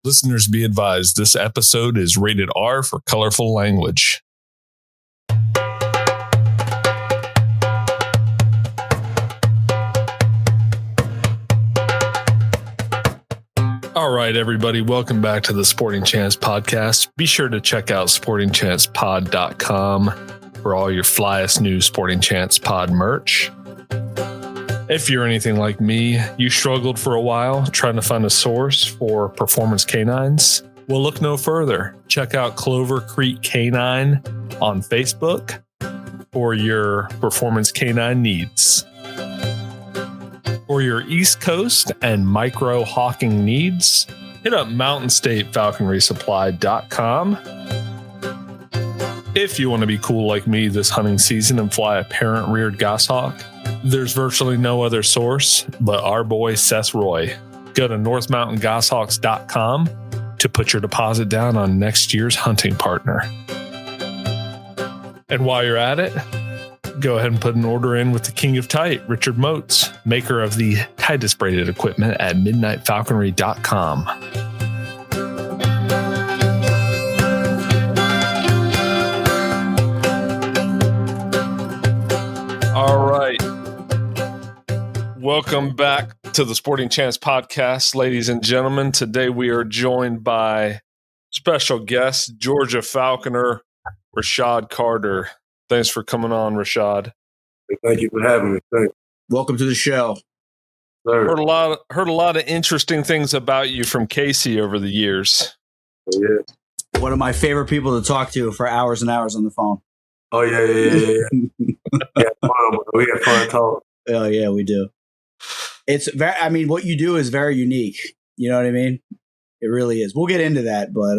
Listeners be advised, this episode is rated R for colorful language. All right, everybody, welcome back to the Sporting Chance podcast. Be sure to check out sportingchancepod.com for all your flyest new Sporting Chance pod merch. If you're anything like me, you struggled for a while trying to find a source for performance canines. Well, look no further. Check out Clover Creek Canine on Facebook for your performance canine needs. For your East Coast and micro hawking needs, hit up mountainstatefalconrysupply.com. If you want to be cool like me this hunting season and fly a parent-reared goshawk, there's virtually no other source but our boy Seth Roy. Go to northmountaingoshawks.com to put your deposit down on next year's hunting partner. And while you're at it, go ahead and put an order in with the king of tight, Richard Moats, maker of the tightest braided equipment at midnightfalconry.com. All right. Welcome back to the Sporting Chance podcast, ladies and gentlemen. Today we are joined by special guest, Georgia falconer, Rashad Carter. Thanks for coming on, Rashad. Thank you for having me. Thanks. Welcome to the show. Sir. Heard a lot of interesting things about you from Casey over the years. Yeah. One of my favorite people to talk to for hours and hours on the phone. Oh yeah. We have fun talk. Oh yeah, we do. It's very. I mean, what you do is very unique. You know what I mean? It really is. We'll get into that, but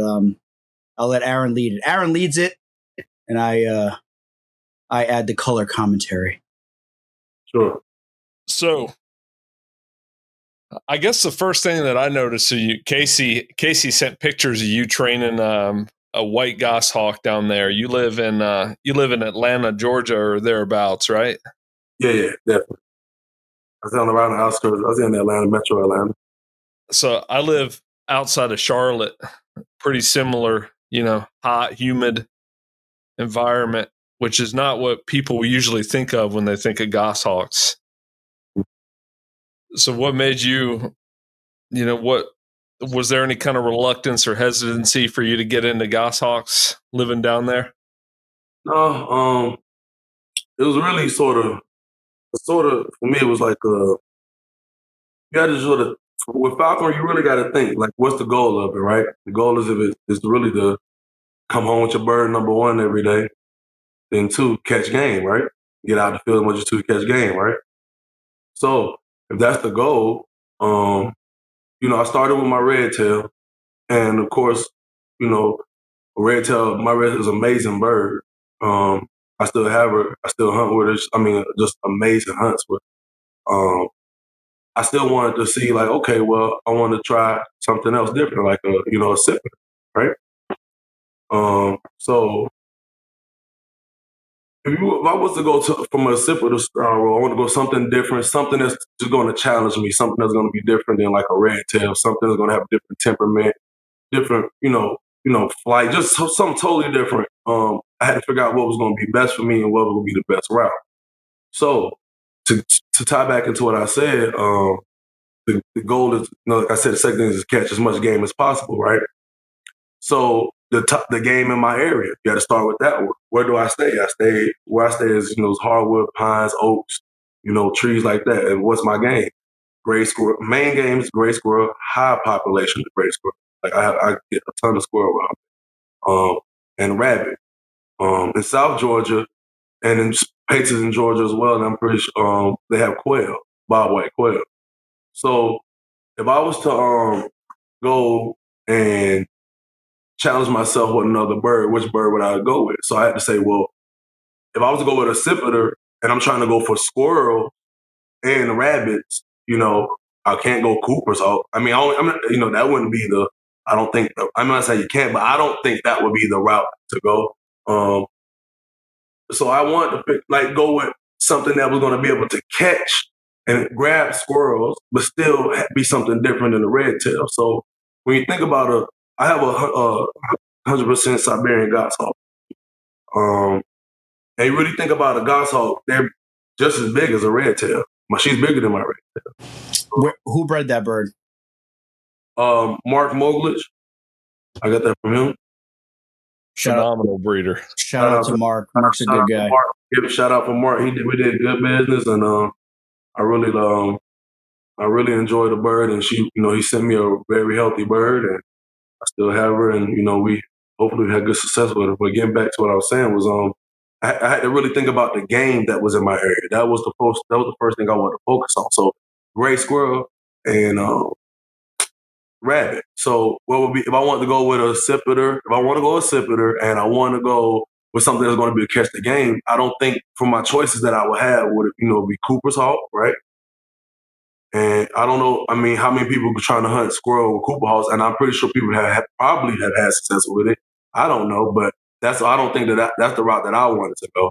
I'll let Aaron lead it. Aaron leads it, and I add the color commentary. Sure. So, I guess the first thing that I noticed, Casey sent pictures of you training a white goshawk down there. You live in Atlanta, Georgia, or thereabouts, right? Yeah, definitely. I was on around the outskirts. I was in Atlanta, Metro Atlanta. So I live outside of Charlotte. Pretty similar, hot, humid environment, which is not what people usually think of when they think of goshawks. So what made you, what was there any kind of reluctance or hesitancy for you to get into goshawks living down there? No, it was really sort of for me. It was like you got to sort of with falconry. You really got to think like, what's the goal of it, right? The goal is really to come home with your bird, number one, every day. Then two, catch game, right? Get out of the field as much as two, catch game, right? So if that's the goal, I started with my red tail, and of course, my red tail is an amazing bird. I still have her. I still hunt with her. I mean, just amazing hunts with. I still wanted to see like, okay, well, I want to try something else different, like a sipper, right? So if I was to go from a sipper to star roll, I want to go something different, something that's just going to challenge me, something that's going to be different than like a red tail, something that's going to have a different temperament, different, flight, just something totally different. I had to figure out what was going to be best for me and what would be the best route. So to tie back into what I said, the goal is, like I said, the second thing is to catch as much game as possible, right? So the game in my area, you got to start with that one. Where do I stay? Where I stay is those hardwood, pines, oaks, trees like that. And what's my game? Gray squirrel. Main game is gray squirrel. High population of gray squirrel. Like I get a ton of squirrel around me. And rabbit. In South Georgia and in places in Georgia as well, and I'm pretty sure they have quail, bobwhite quail. So if I was to go and challenge myself with another bird, which bird would I go with? So I had to say, well, if I was to go with a sipiter and I'm trying to go for squirrel and rabbits, I can't go Cooper. So I mean, that wouldn't be the. I don't think. I'm not saying you can't, but I don't think that would be the route to go. So I wanted to go with something that was going to be able to catch and grab squirrels, but still be something different than the red tail. So when you think about I have a 100% Siberian Goshawk. And you really think about a goshawk, they're just as big as a red tail. She's bigger than my red tail. Who bred that bird? Mark Moglich. I got that from him. Phenomenal breeder. Shout out to Mark. Mark's a good guy. Give a shout out for Mark. We did good business, and I really enjoyed the bird. And she, he sent me a very healthy bird, and I still have her. And we hopefully had good success with her. But getting back to what I was saying was, I had to really think about the game that was in my area. That was the first thing I wanted to focus on. So gray squirrel and rabbit. So what would be if I wanted to go with a sipiter? If I want to go a sipiter and I want to go with something that's going to be a catch the game, I don't think from my choices that I would have would be Cooper's Hawk, right? And I don't know. I mean, how many people are trying to hunt squirrel with Cooper Hawks? And I'm pretty sure people probably have had success with it. I don't know, but I don't think that's the route that I wanted to go.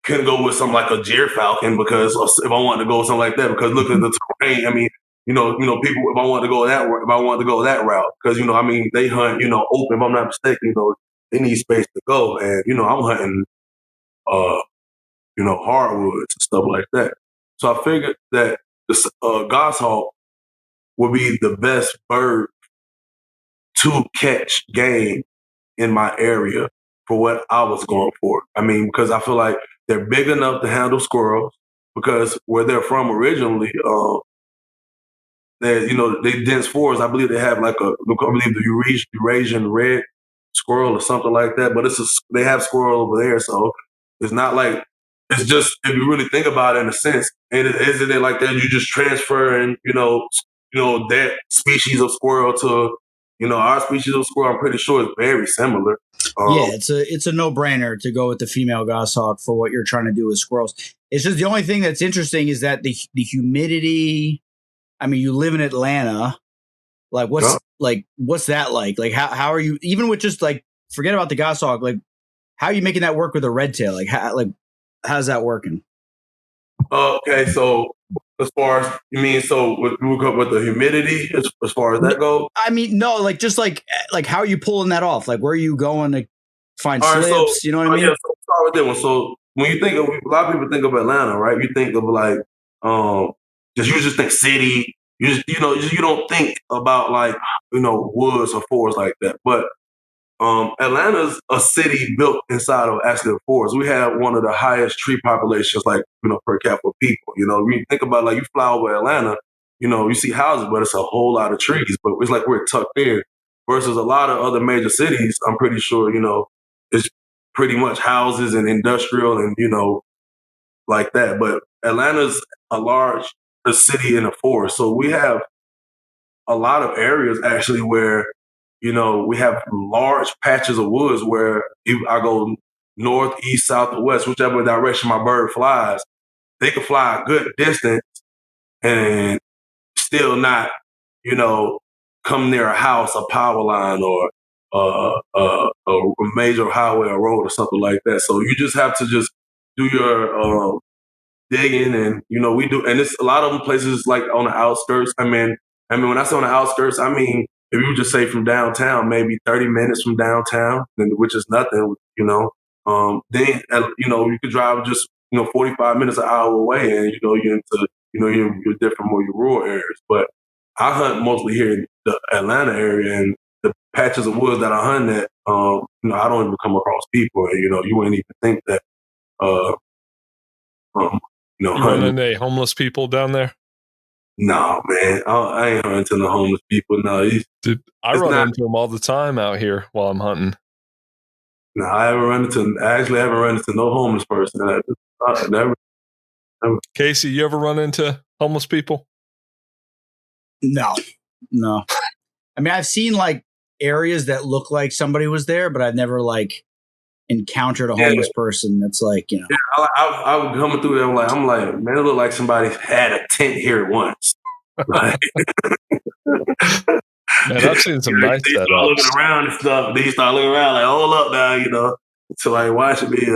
Couldn't go with something like a Deer Falcon because if I wanted to go with something like that, because look at the terrain. I mean, people. If I wanted to go that route, because they hunt open. If I'm not mistaken, they need space to go, and I'm hunting hardwoods and stuff like that. So I figured that the goshawk would be the best bird to catch game in my area for what I was going for. I mean, because I feel like they're big enough to handle squirrels, because where they're from originally, they dense forests. I believe they have the Eurasian red squirrel or something like that. But they have squirrel over there, so it's not like it's just, if you really think about it in a sense, isn't it like that? You just transferring, that species of squirrel to our species of squirrel. I'm pretty sure it's very similar. Yeah, it's a no-brainer to go with the female goshawk for what you're trying to do with squirrels. It's just the only thing that's interesting is that the humidity. I mean, you live in Atlanta. Like, what's that like? Like, how are you, even with just like, forget about the goshawk, like, how are you making that work with a red tail? Like, how's that working? Okay, so as far as you mean, so with the humidity, as far as that goes? I mean, no, like, just like how are you pulling that off? Like, where are you going to find slips? So, you know what I mean? Yeah, so start with that one. So when you think of, a lot of people think of Atlanta, right? You think of like, you just think city. You don't think about like, woods or forests like that. But Atlanta's a city built inside of actually a forest. We have one of the highest tree populations, like, per capita people. When you think about, like, you fly over Atlanta, you see houses, but it's a whole lot of trees. But it's like we're tucked in. Versus a lot of other major cities, I'm pretty sure, it's pretty much houses and industrial and, like that. But Atlanta's a city in a forest. So we have a lot of areas actually where, we have large patches of woods where if I go north, east, south, or west, whichever direction my bird flies, they can fly a good distance and still not, come near a house, a power line, or a major highway or road or something like that. So you just have to just do your digging, and we do, and it's a lot of them places like on the outskirts. I mean, when I say on the outskirts, I mean if you just say from downtown, maybe 30 minutes from downtown, which is nothing, then you could drive just 45 minutes, an hour away, and you're into your different more your rural areas. But I hunt mostly here in the Atlanta area, and the patches of woods that I hunt at, I don't even come across people, and you wouldn't even think that. You run into homeless people down there? No, man. I ain't hunting to the homeless people. No, dude, I run into them all the time out here while I'm hunting. No, I actually haven't run into no homeless person. Never. Casey, you ever run into homeless people? No. I mean, I've seen like areas that look like somebody was there, but I've never like encountered a homeless person that's like, Yeah, I was coming through there. I'm like, man, it looked like somebody had a tent here once. Like, man, I've seen some nice setups. Start looking around and stuff. They start looking around like, hold up now, So like, why should be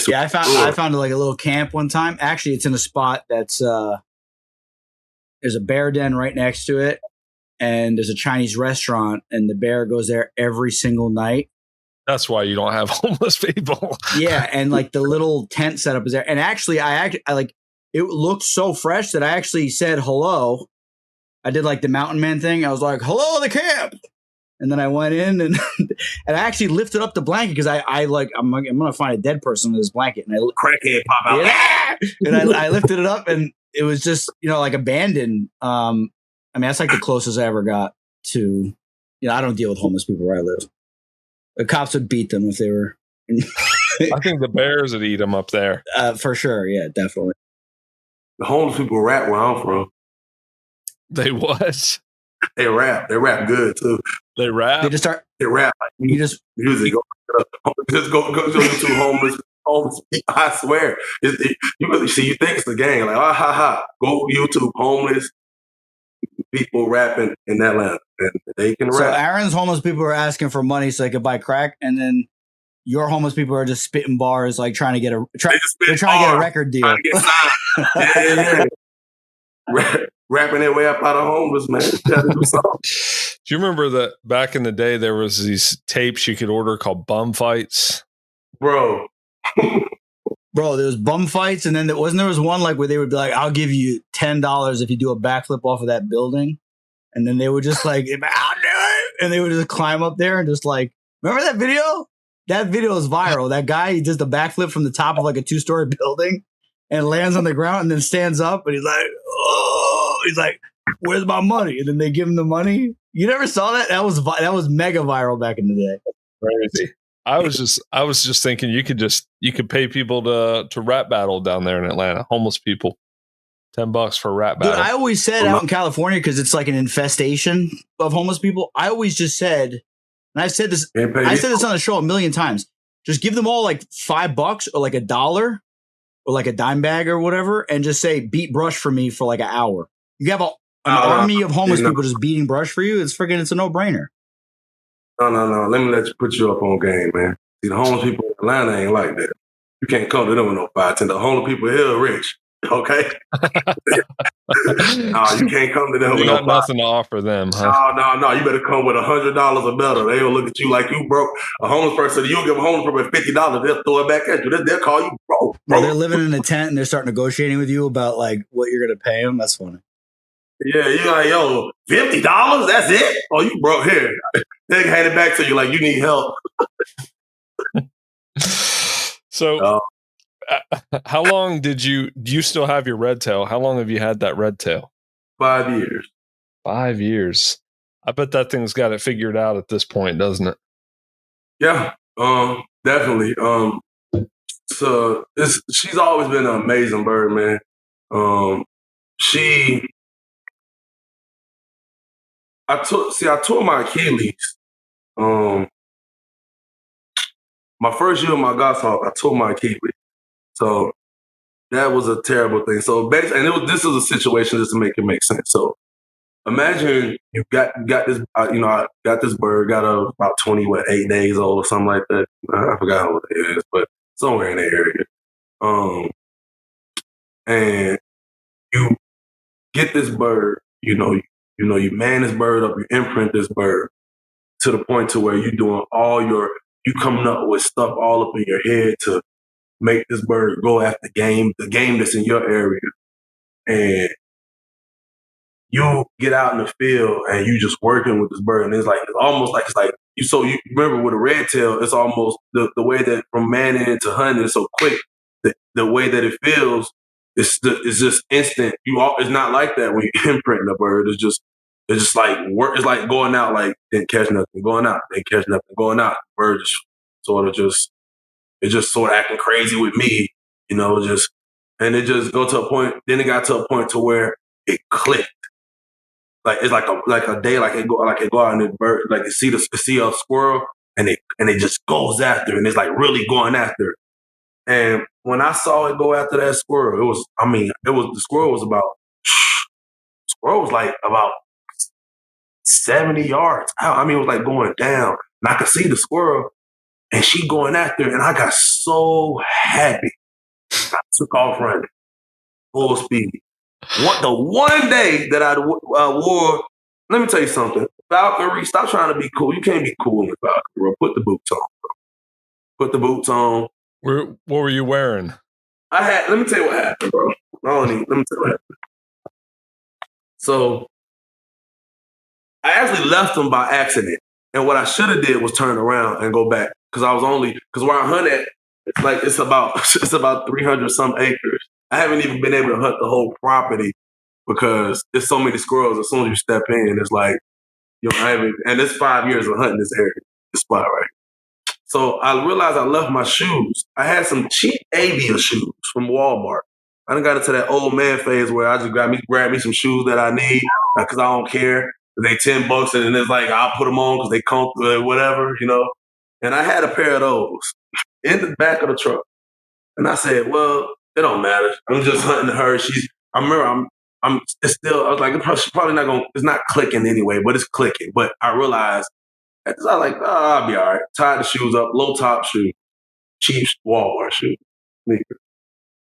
Yeah, I found like a little camp one time. Actually, it's in a spot that's there's a bear den right next to it, and there's a Chinese restaurant, and the bear goes there every single night. That's why you don't have homeless people. Yeah, and like the little tent setup is there. And actually, I like it looked so fresh that I actually said hello. I did like the mountain man thing. I was like, "Hello, the camp." And then I went in and and I actually lifted up the blanket because I'm gonna find a dead person with this blanket, and crackhead pop out. Yeah! And I lifted it up, and it was just like abandoned. I mean, that's like the closest I ever got to. I don't deal with homeless people where I live. The cops would beat them if they were. I think the bears would eat them up there. For sure, yeah, definitely. The homeless people rap where I'm from. They what? They rap. They rap good too. They rap. They just start. They rap. You just music. Just go to homeless. I swear. You really see. You think it's a gang? Like ha ha. Go YouTube homeless people rapping in Atlanta, and they can rap. So Aaron's homeless people are asking for money so they could buy crack, and then your homeless people are just spitting bars, like trying to get a they're trying to get a record deal. Rapping their way up out of homeless, man. Do you remember that back in the day there was these tapes you could order called bum fights? Bro, there was bum fights, and then there was one like where they would be like, "I'll give you $10 if you do a backflip off of that building," and then they would just like, "I'll do it," and they would just climb up there and just like, remember that video? That video is viral. That guy, he does the backflip from the top of like a 2-story building and lands on the ground and then stands up and he's like, "Oh," he's like, "Where's my money?" And then they give him the money. You never saw that? That was mega viral back in the day. Crazy. I was just thinking you could pay people to rap battle down there in Atlanta. Homeless people, $10 for a rap battle. Dude, I always said out in California, because it's like an infestation of homeless people. I always just said, and I said this on the show a million times. Just give them all like $5 or like $1 or like a dime bag or whatever, and just say beat brush for me for like an hour. You have an army of homeless people just beating brush for you. It's a no brainer. No. Let me put you up on game, man. See, the homeless people in Atlanta ain't like that. You can't come to them with no $5, $10. The homeless people here are rich, okay? No, you can't come to them with no $5. Nothing to offer them, huh? No. You better come with $100 or better. They'll look at you like you broke. A homeless person, you'll give a homeless person $50, they'll throw it back at you. They'll call you broke. Well, they're living in a tent and they're starting negotiating with you about like what you're going to pay them. That's funny. Yeah, you're like, yo, $50? That's it? Oh, you broke here. They hand it back to you like you need help. So, how long do you still have your red tail? How long have you had that red tail? 5 years. 5 years. I bet that thing's got it figured out at this point, doesn't it? Yeah, definitely. So she's always been an amazing bird, man. I tore my Achilles. My first year with my goshawk, I tore my Achilles. So that was a terrible thing. So basically, and this is a situation just to make it make sense. So imagine you got this. I got this bird. Got her about 8 days old or something like that. I forgot how old it is, but somewhere in that area. And you get this bird. You man this bird up. You imprint this bird to the point to where you're doing you coming up with stuff all up in your head to make this bird go after the game that's in your area. And you get out in the field and you just working with this bird. And it's almost like you remember with a red tail, it's almost the way that from manning to hunting is so quick. The way that it feels, it's just instant. It's not like that when you imprint a bird. It's just like work. It's like going out, like didn't catch nothing, going out, didn't catch nothing, going out. The bird it's just sort of acting crazy with me, and it just go to a point. Then it got to a point to where it clicked. Like it's like a day, like it go out and the bird, like see a squirrel and it just goes after, and it's like really going after it. And when I saw it go after that squirrel, the squirrel was like about 70 yards out. It was like going down, and I could see the squirrel. and she going after it, and I got so happy. I took off running, full speed. The one day that I wore, let me tell you something. Falconry, stop trying to be cool. You can't be cool in the falconry, bro. Put the boots on, bro. Put the boots on. What were you wearing? Let me tell you what happened, bro. Let me tell you what happened. So I actually left them by accident. And what I should have did was turn around and go back. Because where I hunt at, it's about 300 some acres. I haven't even been able to hunt the whole property because there's so many squirrels. As soon as you step in, it's like, and it's 5 years of hunting this area, this spot, right? So I realized I left my shoes. I had some cheap Avia shoes from Walmart. I done got into that old man phase where I just grab me some shoes that I need because I don't care. They $10 and it's like I'll put them on because they comfortable, whatever, And I had a pair of those in the back of the truck, and I said, "Well, it don't matter. I'm just hunting her. I remember it's still. I was like, it's probably not going. It's not clicking anyway, but it's clicking. But I realized, I was like, oh, I'll be all right. Tied the shoes up, low top shoe, cheap Walmart shoe.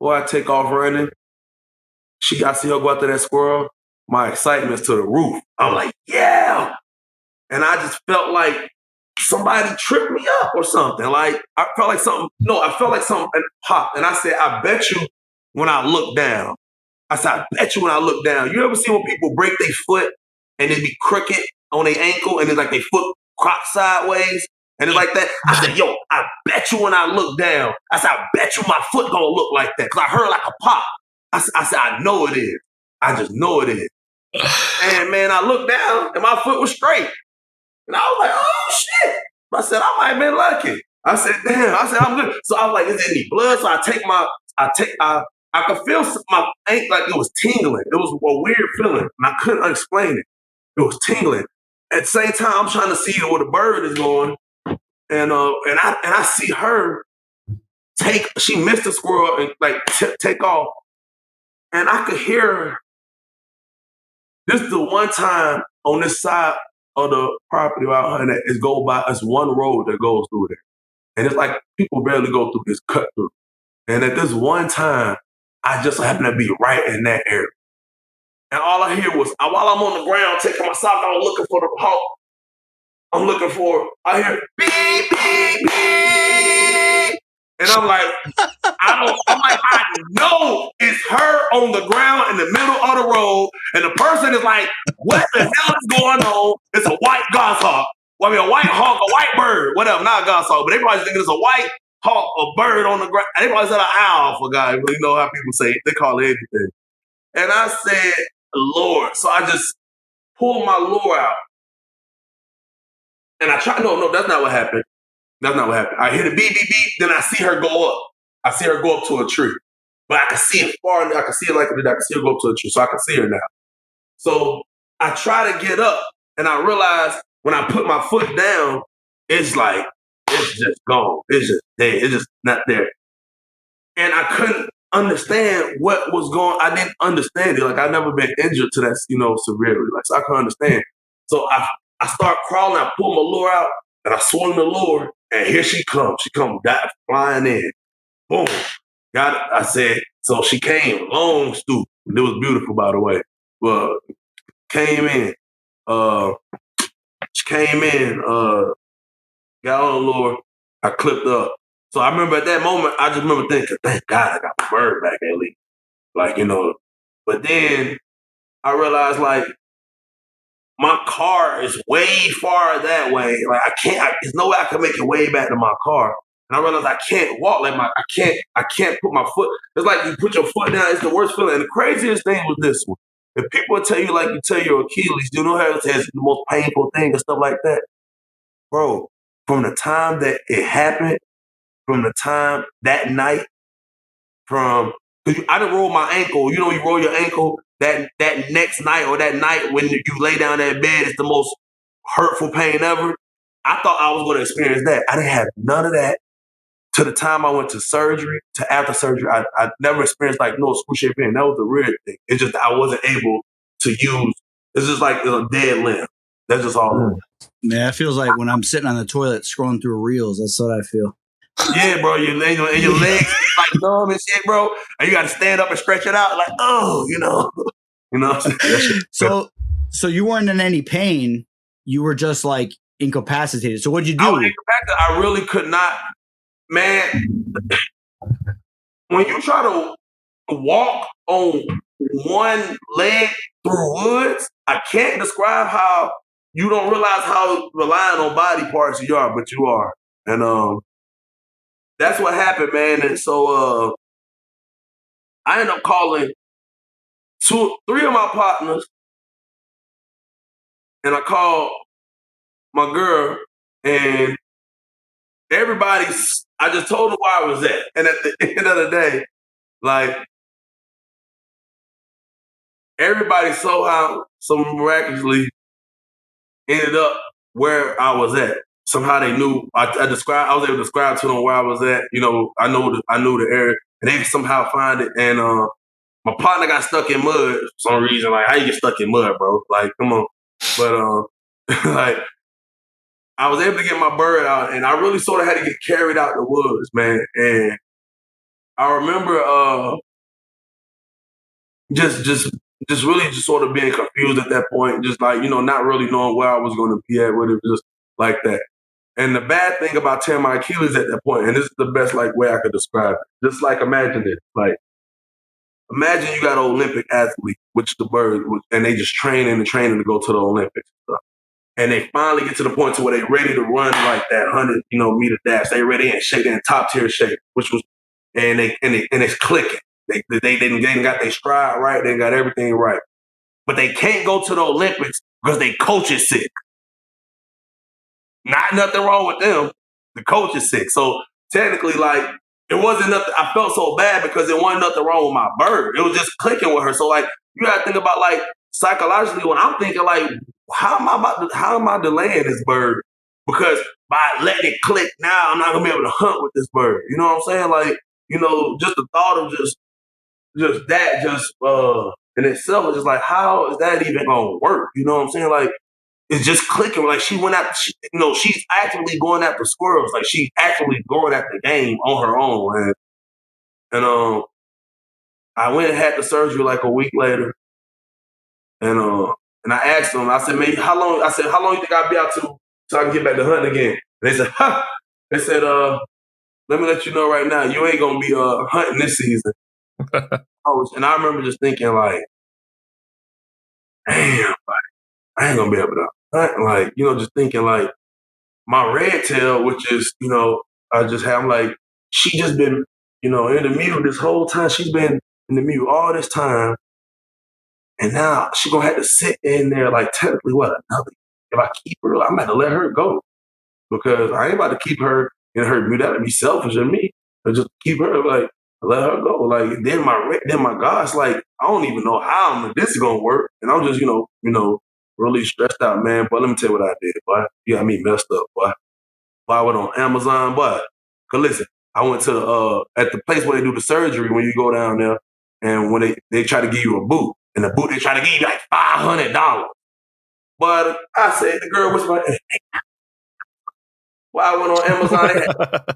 Boy, I take off running. I see her go after that squirrel. My excitement's to the roof. I'm like, yeah. And I just felt like somebody tripped me up or something. Like, I felt like something popped. And I said, I bet you when I look down. You ever see when people break their foot and it be crooked on their ankle and it's like their foot cropped sideways? And it's like that. I said, yo, I bet you when I look down. I said, I bet you my foot gonna look like that. Because I heard like a pop. I said, I know it is. I just know it is. And man, I looked down and my foot was straight. And I was like, oh shit. I said, I might have been lucky. I said, damn. I said, I'm good. So I was like, is there any blood? So I could feel my ankle like it was tingling. It was a weird feeling. And I couldn't explain it. It was tingling. At the same time, I'm trying to see where the bird is going. And I see her she missed the squirrel and take off. And I could hear her. This is the one time on this side of the property where I hunted is go by. It's one road that goes through there. And it's like people barely go through this cut through. And at this one time, I just happened to be right in that area. And all I hear was, while I'm on the ground taking my sock out looking for the hawk, I hear beep, beep, beep. And I'm like, I know it's her on the ground in the middle of the road. And the person is like, what the hell is going on? It's a white goshawk. Well, I mean, a white hawk, a white bird, whatever, not a goshawk. But they probably think it's a white hawk, a bird on the ground. They probably said an owl, for God. You know how people say it. They call it anything. And I said, Lord. So I just pulled my lure out. And I tried, no, that's not what happened. I hear the beep, beep, beep. Then I see her go up. I see her go up to a tree. But I can see it far. I can see it I can see her go up to a tree. So I can see her now. So I try to get up. And I realize when I put my foot down, it's just gone. It's just dead. It's just not there. And I couldn't understand what was going on. I didn't understand it. Like, I've never been injured to that, severely. Like, so I couldn't understand. So I start crawling. I pull my lure out. And I swung the lure, and here she comes. She comes flying in. Boom. Got it. I said, so she came, long stoop. It was beautiful, by the way. Well, came in. She came in, got on the lure. I clipped up. So I remember at that moment, I just remember thinking, thank God I got my bird back at least. Like, But then I realized, like, my car is way far that way. Like, there's no way I can make it way back to my car. And I realized I can't walk. Like, I can't put my foot. It's like you put your foot down. It's the worst feeling. And the craziest thing was this one. If people tell you, like you tell your Achilles, you know how it's the most painful thing and stuff like that. Bro, from the time that it happened, from the time that night, I didn't roll my ankle. You roll your ankle that next night or that night when you lay down in that bed, it's the most hurtful pain ever. I thought I was going to experience that. I didn't have none of that to the time I went to surgery, to after surgery. I never experienced no excruciating pain. That was the weird thing. It's just I wasn't able to use. It's just like a dead limb. That's just all. Yeah, it feels like when I'm sitting on the toilet scrolling through reels. That's what I feel. Yeah, bro, your legs like numb and shit, bro. And you got to stand up and stretch it out, like, oh, you know. So you weren't in any pain. You were just like incapacitated. So what'd you do? I was incapacitated. I really could not, man. When you try to walk on one leg through woods, I can't describe how you don't realize how relying on body parts you are, but you are. And that's what happened, man. And so I ended up calling 3 of my partners, and I called my girl, and I just told them where I was at. And at the end of the day, like, everybody somehow, so miraculously ended up where I was at. Somehow they knew. I was able to describe to them where I was at. You know, I knew the area, and they somehow find it. And my partner got stuck in mud for some reason. Like, how you get stuck in mud, bro? Like, come on. But like, I was able to get my bird out, and I really sort of had to get carried out the woods, man. And I remember just really just sort of being confused at that point, just like, you know, not really knowing where I was going to be at with it, just like that. And the bad thing about tearing my Achilles at that point, and this is the best like way I could describe it, just like imagine it, like imagine you got an Olympic athlete, which the bird, and they just training to go to the Olympics. And they finally get to the point to where they're ready to run like that 100 meter dash. They ready in shape, they're in top tier shape, which was, and it's clicking. They didn't got their stride right. They got everything right, but they can't go to the Olympics because their coach is sick. Nothing wrong with them. The coach is sick. So technically, like, it wasn't nothing. I felt so bad because it wasn't nothing wrong with my bird. It was just clicking with her. So like, you got to think about like psychologically when I'm thinking like, how am I delaying this bird? Because by letting it click now, I'm not gonna be able to hunt with this bird. You know what I'm saying? Like, you know, just the thought of just in itself is just like, how is that even gonna work? You know what I'm saying? Like, it's just clicking. Like, she went out, she's actively going after squirrels. Like, she's actively going at the game on her own. And I went and had the surgery like a week later. And I asked them, I said, man, how long you think I'll be out to so I can get back to hunting again? And they said, ha! They said, let me let you know right now, you ain't gonna be hunting this season. And I remember just thinking like, damn, like, I ain't gonna be able to hunt. Like, you know, just thinking like, my red tail, which is, you know, I just have like, she just been, you know, in the mute this whole time. She's been in the mute all this time. And now she gonna have to sit in there like technically if I keep her, I'm gonna let her go. Because I ain't about to keep her in her mute. That'd be selfish of me. But just keep her, like, let her go. Like, then my God's like, I don't even know how this is gonna work. And I'm just, you know, really stressed out, man. But let me tell you what I did, boy. You got me messed up, boy. I went on Amazon, boy. Cause listen, I went to at the place where they do the surgery when you go down there, and when they try to give you a boot, and the boot they try to give you like $500. But I said, the girl was like, well, I went on Amazon, they had the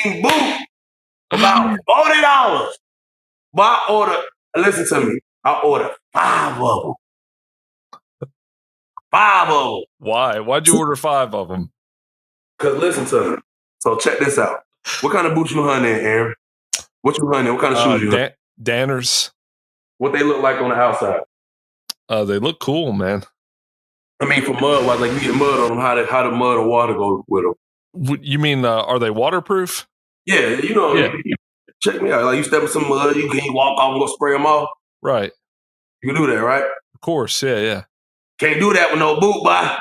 same boot about $40. But I ordered, listen to me, I ordered 5 of them. 5 of them. Why? Why'd you order 5 of them? Because listen to me. So check this out. What kind of boots you hunting, Aaron? What you hunting? What kind of shoes you hunting? Danners. What they look like on the outside? They look cool, man. I mean, for mud, like you get mud on them, how the mud and water go with them? You mean, are they waterproof? Yeah, you know, yeah. Check me out. Like, you step in some mud, you can walk off and go spray them off. Right. You can do that, right? Of course, yeah. Can't do that with no boot, boy.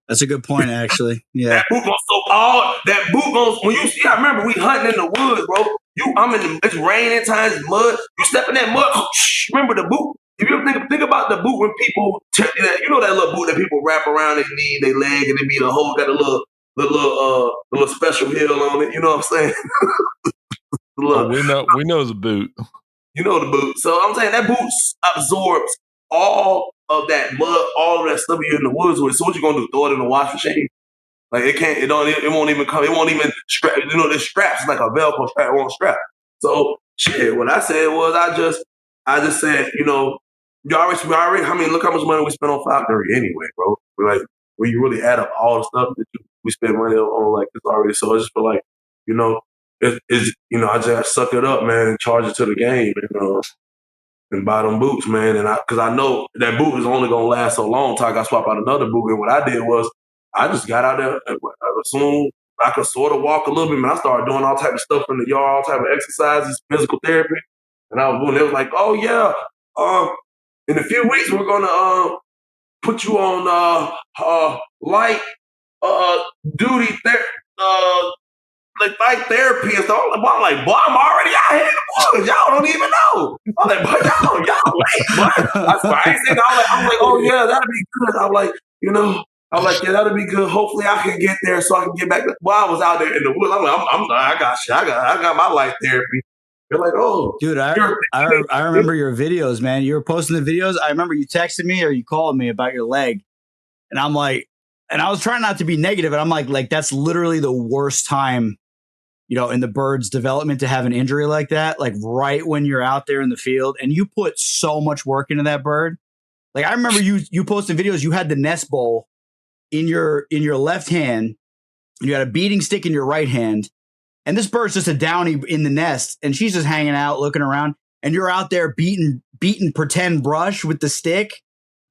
That's a good point, actually. Yeah. That boot gonna soak all. That boot gonna, when you see, I remember we hunting in the woods, bro. It's raining times, it's mud. You step in that mud, remember the boot. If you think about the boot when people, you know that little boot that people wrap around their knee, their leg, and it be the whole, got a little special heel on it. You know what I'm saying? We know the boot. You know the boot. So I'm saying that boot absorbs all of that mud, all of that stuff you're in the woods with. So what you gonna do? Throw it in the wash machine? Like it can't. It won't even come. It won't even strap. You know, the straps like a Velcro strap. It won't strap. So shit. What I said was, I just said, you know, we already. I mean, look how much money we spent on falconry anyway, bro. We're like, when you really add up all the stuff that we spend money on, like this already. So I just feel like, you know, it's you know, I just suck it up, man, and charge it to the game, and buy them boots, man. And because I know that boot is only gonna last so long until I got swap out another boot. And what I did was I just got out there as soon I could sort of walk a little bit, man. I started doing all type of stuff in the yard, all type of exercises, physical therapy. And I was doing, it was like, oh yeah, in a few weeks we're gonna put you on light duty like therapy and stuff. I'm like, boy, I'm already out here in the woods. Y'all don't even know. I'm like, boy, y'all late, boy. I ain't saying, I'm like, oh yeah, that'd be good. I'm like, you know, yeah, that'd be good. Hopefully I can get there so I can get back. While I was out there in the woods, I'm like, I got shit. I got my life therapy. They're like, oh, dude, I remember your videos, man. You were posting the videos. I remember you texted me or you called me about your leg, and I'm like, and I was trying not to be negative, and I'm like that's literally the worst time, you know, in the bird's development to have an injury like that, like right when you're out there in the field, and you put so much work into that bird. Like I remember you posting videos. You had the nest bowl in your left hand, and you had a beating stick in your right hand. And this bird's just a downy in the nest, and she's just hanging out, looking around, and you're out there beating pretend brush with the stick,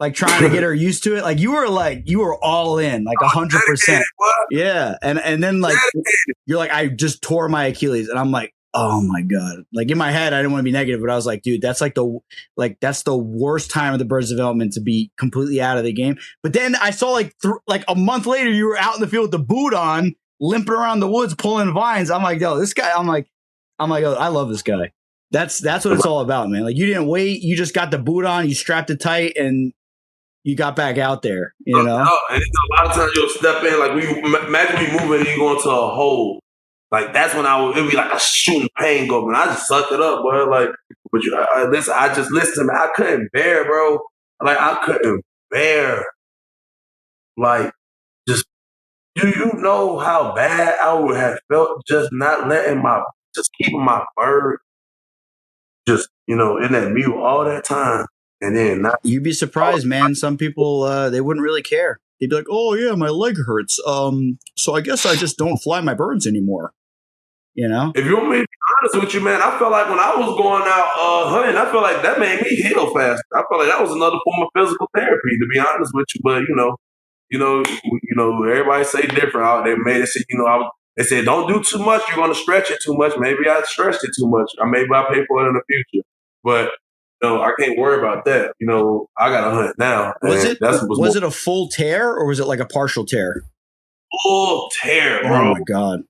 like trying to get her used to it. Like you were all in, like 100%. Yeah. And then like you're like, I just tore my Achilles, and I'm like, oh my God. Like in my head, I didn't want to be negative, but I was like, dude, that's that's the worst time of the bird's development to be completely out of the game. But then I saw like a month later, you were out in the field with the boot on, limping around the woods, pulling vines. I'm like, yo, this guy, I'm like, oh, I love this guy. That's what it's all about, man. Like you didn't wait. You just got the boot on, you strapped it tight, and you got back out there, you know? And a lot of times you'll step in, like imagine me moving and you go into a hole. Like that's when it'd be like a shooting pain go, man. I just sucked it up, bro. Like, but I just listened, man. I couldn't bear, bro. Like I couldn't bear. Like, just do you know how bad I would have felt just not just keeping my bird, just in that mute all that time, and then not. You'd be surprised, man. Some people they wouldn't really care. They'd be like, "Oh yeah, my leg hurts. So I guess I just don't fly my birds anymore." You know? If you want me to be honest with you, man, I felt like when I was going out hunting, I felt like that made me heal fast. I felt like that was another form of physical therapy, to be honest with you. But everybody say different. They made it say, they said don't do too much. You're going to stretch it too much. Maybe I stretched it too much. Or maybe I'll pay for it in the future. But I can't worry about that. I got to hunt now. Was it a full tear or was it like a partial tear? Full tear, bro. Oh my God.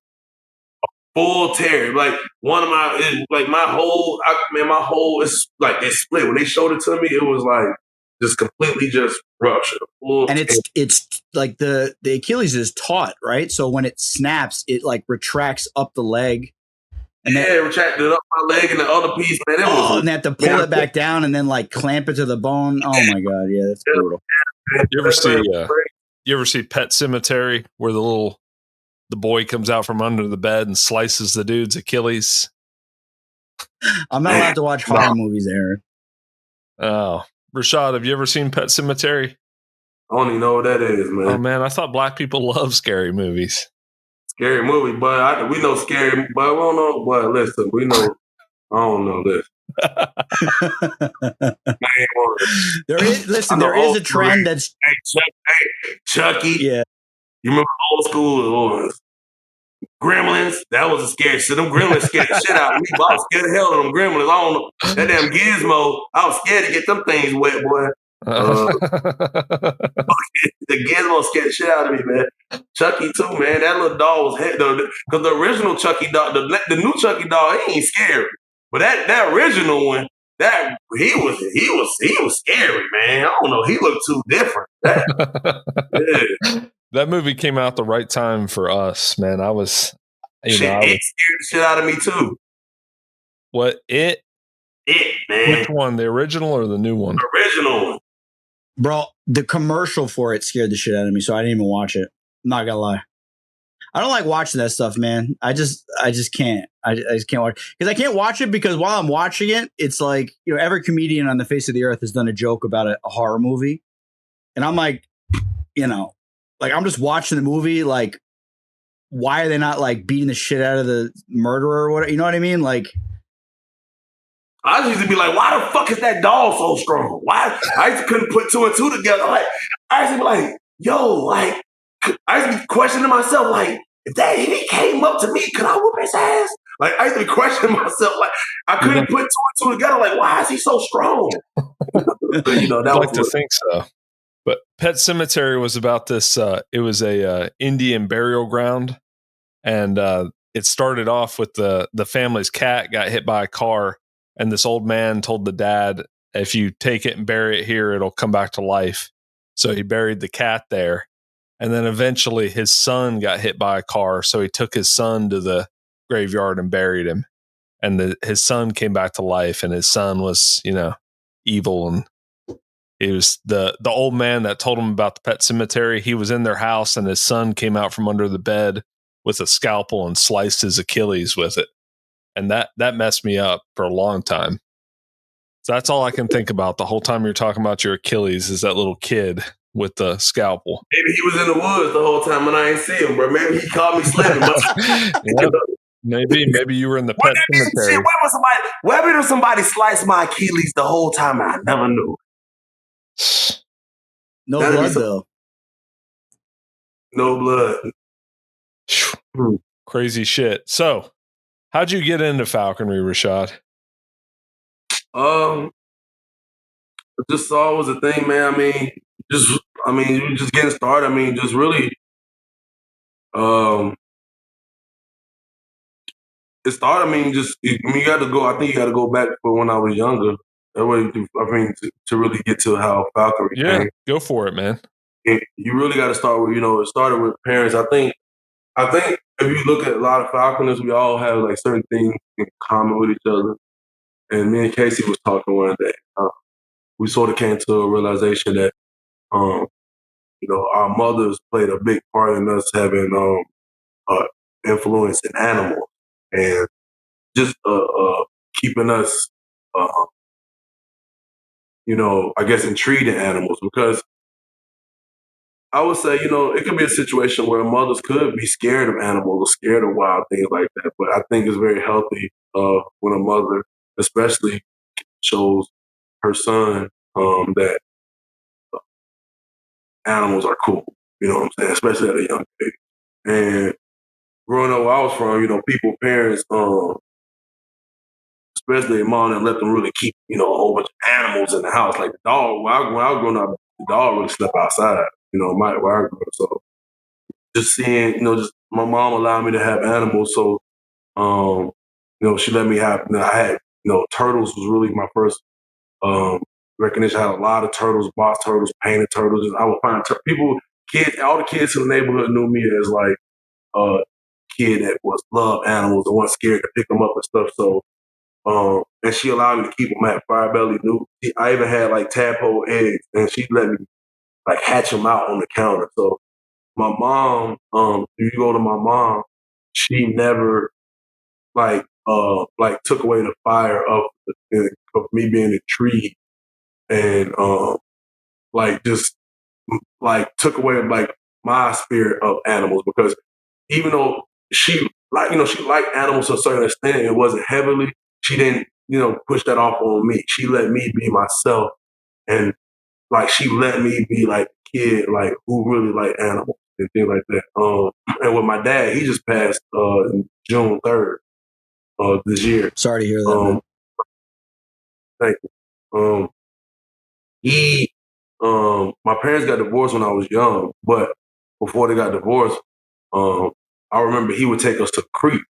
Full tear. Like my whole is like it split. When they showed it to me, it was like just completely just ruptured. And it's like the Achilles is taut, right? So when it snaps, it like retracts up the leg. And it retracted up my leg and the other piece, man. And they have to pull it back down and then like clamp it to the bone. Oh my God, yeah, that's brutal. You ever see Pet Cemetery where the boy comes out from under the bed and slices the dude's Achilles? I'm not allowed to watch horror movies, Aaron. Oh, Rashad, have you ever seen Pet Cemetery? I don't even know what that is, man. Oh man, I thought black people love scary movies. Scary movie, but we know scary, but we don't know. But listen, we know. I don't know this. There is a trend that's Chucky. Yeah, you remember old school Gremlins? That was a scary shit. Them Gremlins scared the shit out of me. But I was scared the hell of them Gremlins. I don't know that damn Gizmo. I was scared to get them things wet, boy. The Gizmo scared the shit out of me, man. Chucky too, man. That little dog was because the original Chucky dog, the new Chucky dog, he ain't scary. But that original one, that he was scary, man. I don't know. He looked too different. That movie came out the right time for us, man. It scared the shit out of me too. What it? It, man. Which one? The original or the new one? The original one. Bro, the commercial for it scared the shit out of me, so I didn't even watch it. I'm not gonna lie. I don't like watching that stuff, man. I just can't. I just can't watch because I can't watch it because while I'm watching it, it's like, every comedian on the face of the earth has done a joke about a horror movie, and I'm like, like I'm just watching the movie. Like, why are they not like beating the shit out of the murderer or whatever? You know what I mean? Like, I used to be like, why the fuck is that dog so strong? Why? I used to couldn't put two and two together. Like, I used to be like, yo, like, I used to be questioning myself, like, if he came up to me, could I whoop his ass? Like, I used to be questioning myself, like, I couldn't put two and two together. Like, why is he so strong? But, I'd like to think so. But Pet Cemetery was about this. It was a Indian burial ground, and it started off with the family's cat got hit by a car, and this old man told the dad, if you take it and bury it here, it'll come back to life. So he buried the cat there. And then eventually his son got hit by a car. So he took his son to the graveyard and buried him. And his son came back to life, and his son was, evil. And it was the old man that told him about the Pet Cemetery. He was in their house, and his son came out from under the bed with a scalpel and sliced his Achilles with it. And that messed me up for a long time. So that's all I can think about the whole time you're talking about your Achilles is that little kid with the scalpel. Maybe he was in the woods the whole time and I ain't see him, bro. Maybe he called me slipping. Yep. Maybe you were in the Pet Cemetery. Where did somebody slice my Achilles the whole time and I never knew? No blood, though. No blood. Crazy shit. So, how'd you get into falconry, Rashad? I just saw it was a thing, man. You just getting started. Just really, it started. You got to go. I think you got to go back for when I was younger. That way, to really get to how falconry came. Go for it, man. You really got to start with, it started with parents. I think if you look at a lot of falconers, we all have like certain things in common with each other. And me and Casey was talking one day. We sort of came to a realization that, our mothers played a big part in us having influence in animals and just keeping us, I guess, intrigued in animals. Because I would say, it could be a situation where mothers could be scared of animals or scared of wild things like that. But I think it's very healthy when a mother, especially, shows her son that animals are cool. You know what I'm saying? Especially at a young age. And growing up where I was from, parents, especially a mom that let them really keep, a whole bunch of animals in the house. Like the dog, when I was growing up, the dog really slept outside, where I grew up. So just seeing, just my mom allowed me to have animals. So, she let me have, I had, turtles was really my first recognition. I had a lot of turtles, box turtles, painted turtles. I would find kids, all the kids in the neighborhood knew me as like a kid that loved animals and wasn't scared to pick them up and stuff. So, and she allowed me to keep them at Fire Belly. I even had like tadpole eggs, and she let me like hatch them out on the counter. So my mom, if you go to my mom, she never took away the fire of me being intrigued and took away like my spirit of animals, because even though she liked animals to a certain extent, it wasn't heavily. She didn't push that off on me. She let me be myself, and she let me be like a kid who really liked animals and things like that. And with my dad, he just passed June 3rd this year. Sorry to hear that, man. Thank you. My parents got divorced when I was young, but before they got divorced, I remember he would take us to the creek,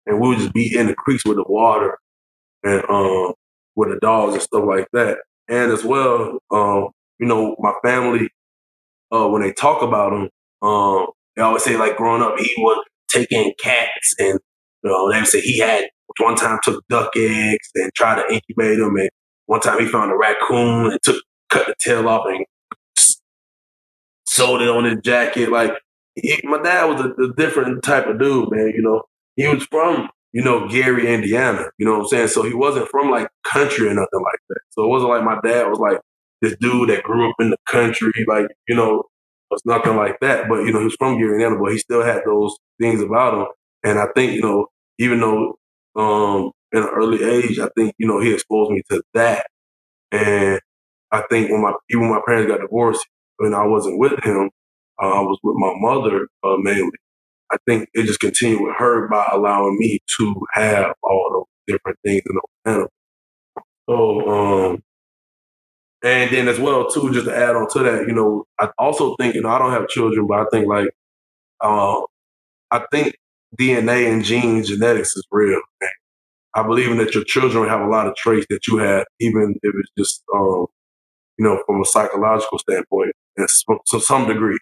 and we would just be in the creeks with the water and with the dogs and stuff like that. And as well, my family, when they talk about him, they always say like growing up, he was taking cats, and they would say he had one time took duck eggs and tried to incubate them, and one time he found a raccoon and cut the tail off and sewed it on his jacket. Like my dad was a different type of dude, man. He was from Gary, Indiana. You know what I'm saying? So he wasn't from like country or nothing like that. So it wasn't like my dad was like this dude that grew up in the country, like was nothing like that. But he was from Gary, Indiana, but he still had those things about him. And I think even though in an early age, I think he exposed me to that. And I think even when my parents got divorced, when I wasn't with him, I was with my mother mainly. I think it just continued with her by allowing me to have all those different things in those animals. So, and then as well too, just to add on to that, I also think I don't have children, but I think like I think DNA and genes, genetics is real. Man. I believe in that your children have a lot of traits that you have, even if it's just from a psychological standpoint, to some degree.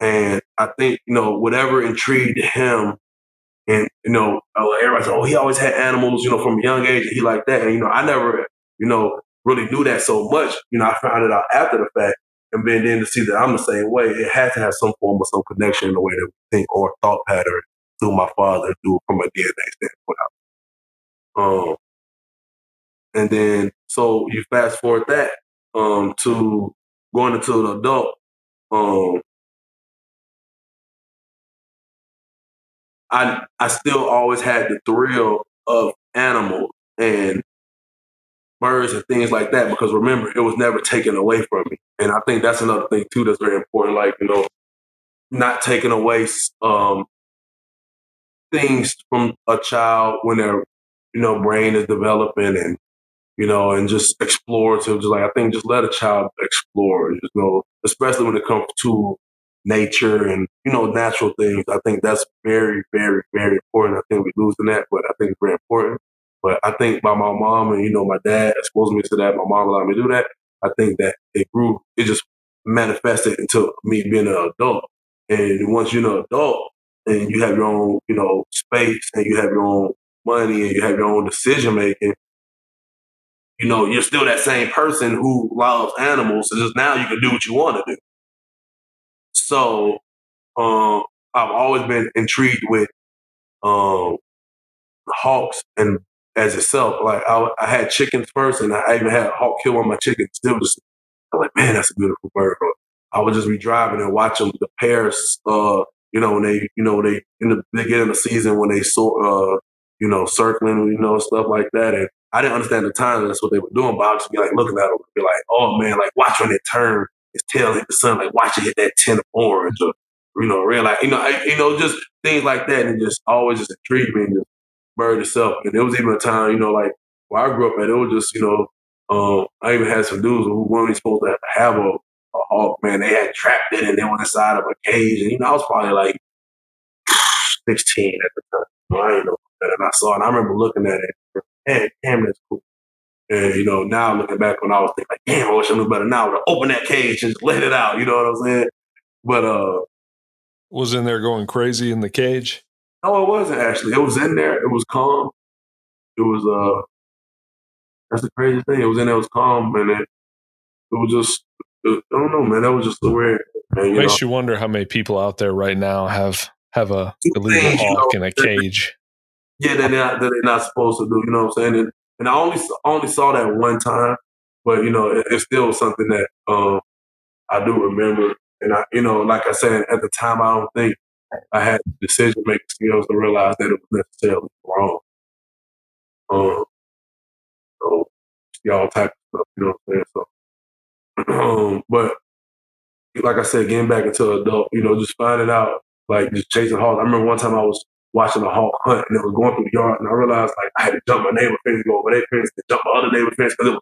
And I think whatever intrigued him. And, everybody said, oh, he always had animals, from a young age, and he like that. And, I never, really knew that so much. I found it out after the fact. And then to see that I'm the same way, it had to have some form of some connection in the way that we think or thought pattern through my father, from a DNA standpoint. And then, so you fast forward that to going into an adult. I still always had the thrill of animals and birds and things like that, because remember, it was never taken away from me. And I think that's another thing too that's very important, like, not taking away things from a child when their, brain is developing, and just explorative. Just like, I think just let a child explore, especially when it comes to nature and, natural things. I think that's very, very, very important. I think we're losing that, but I think it's very important. But I think by my mom and, my dad exposing me to that, my mom allowed me to do that, I think that it just manifested into me being an adult. And once you're an adult and you have your own, space, and you have your own money, and you have your own decision making, you're still that same person who loves animals. So just now you can do what you want to do. So I've always been intrigued with hawks and as itself. Like I had chickens first, and I even had a hawk kill one of my chickens. Still just, I'm like, man, that's a beautiful bird. Or I would just be driving and watching the pairs. When they in the beginning of the season when they saw, circling, stuff like that. And I didn't understand at the time that's what they were doing, but I would just be like looking at them and be like, oh man, like watch when it turn its tail hit the sun, like watch it hit that tin of orange, or real, like just things like that, and just always just intrigued me, and just bird itself. And there was even a time, like where I grew up at, it was just, I even had some dudes who weren't even supposed to have a hawk, man. They had trapped it and they were inside of a cage. And, I was probably like 16 at the time. I didn't know that. And I saw it, and I remember looking at it. Man, damn, that's cool. And, now looking back when I was thinking, like, damn, I wish I knew better now to open that cage and just let it out. You know what I'm saying? But, was in there going crazy in the cage? no, it wasn't actually. It was in there. It was calm. It was, that's the craziest thing. It was in there. It was calm. And it was just, I don't know, man. That was just so weird. And, Makes you wonder how many people out there right now have a illegal hawk in a cage. Yeah, that they're not supposed to do. You know what I'm saying? And I only saw that one time, but it's still something that I do remember. And I, like I said, at the time, I don't think I had decision making skills to realize that it was necessarily wrong. So see all types of stuff. You know what I'm saying? So, but like I said, getting back into adult, just finding out, like just chasing hawks. I remember one time I was watching a hawk hunt, and it was going through the yard, and I realized like I had to jump my neighbor fence, go over their fence, and jump my other neighbor fence, because the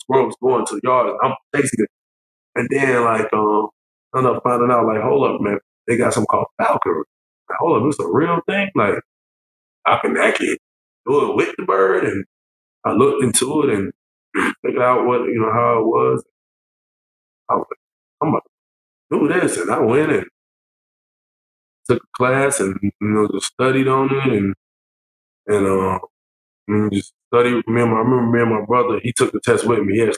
squirrel was going to the yard, and I'm chasing it. And then like I ended up finding out, like, hold up, man, they got something called falconry. Like, hold up, this a real thing? Like I can actually do it with the bird. And I looked into it and figured out what how it was. I was like, I'm about to do this, and I went and took a class and just studied on it, and just studied. I remember me and my brother. He took the test with me. Yes,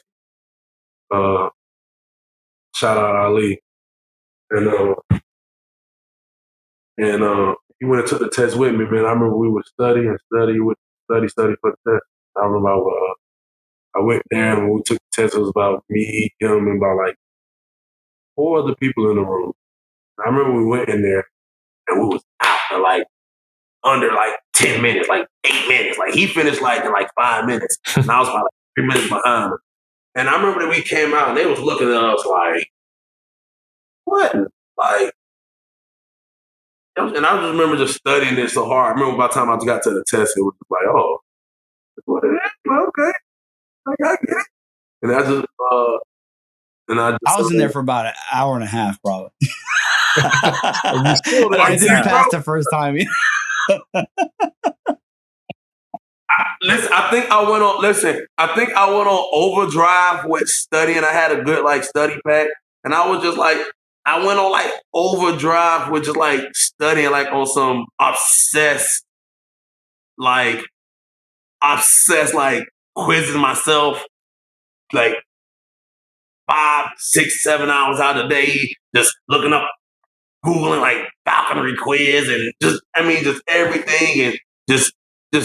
shout out Ali. and he went and took the test with me, man. I remember we would study for the test. I remember I went there and when we took the test, it was about me, him, and about like 4 other people in the room. I remember we went in there and we was out for like under like 10 minutes, like 8 minutes. Like he finished like in like 5 minutes. And I was about like 3 minutes behind him. And I remember that we came out and they was looking at us like, what? Like, and I just remember just studying it so hard. I remember by the time I got to the test, it was like, oh, what it is? Okay. I get it. And I was in there for about an hour and a half, probably. You still didn't I didn't pass the first time. Listen, I think I went on overdrive with studying. I had a good like study pack, and I was just like, I went on like overdrive with just like studying like on some obsessed like quizzing myself like 5, 6, 7 hours out of the day, just looking up, Googling like falconry quiz and just everything and just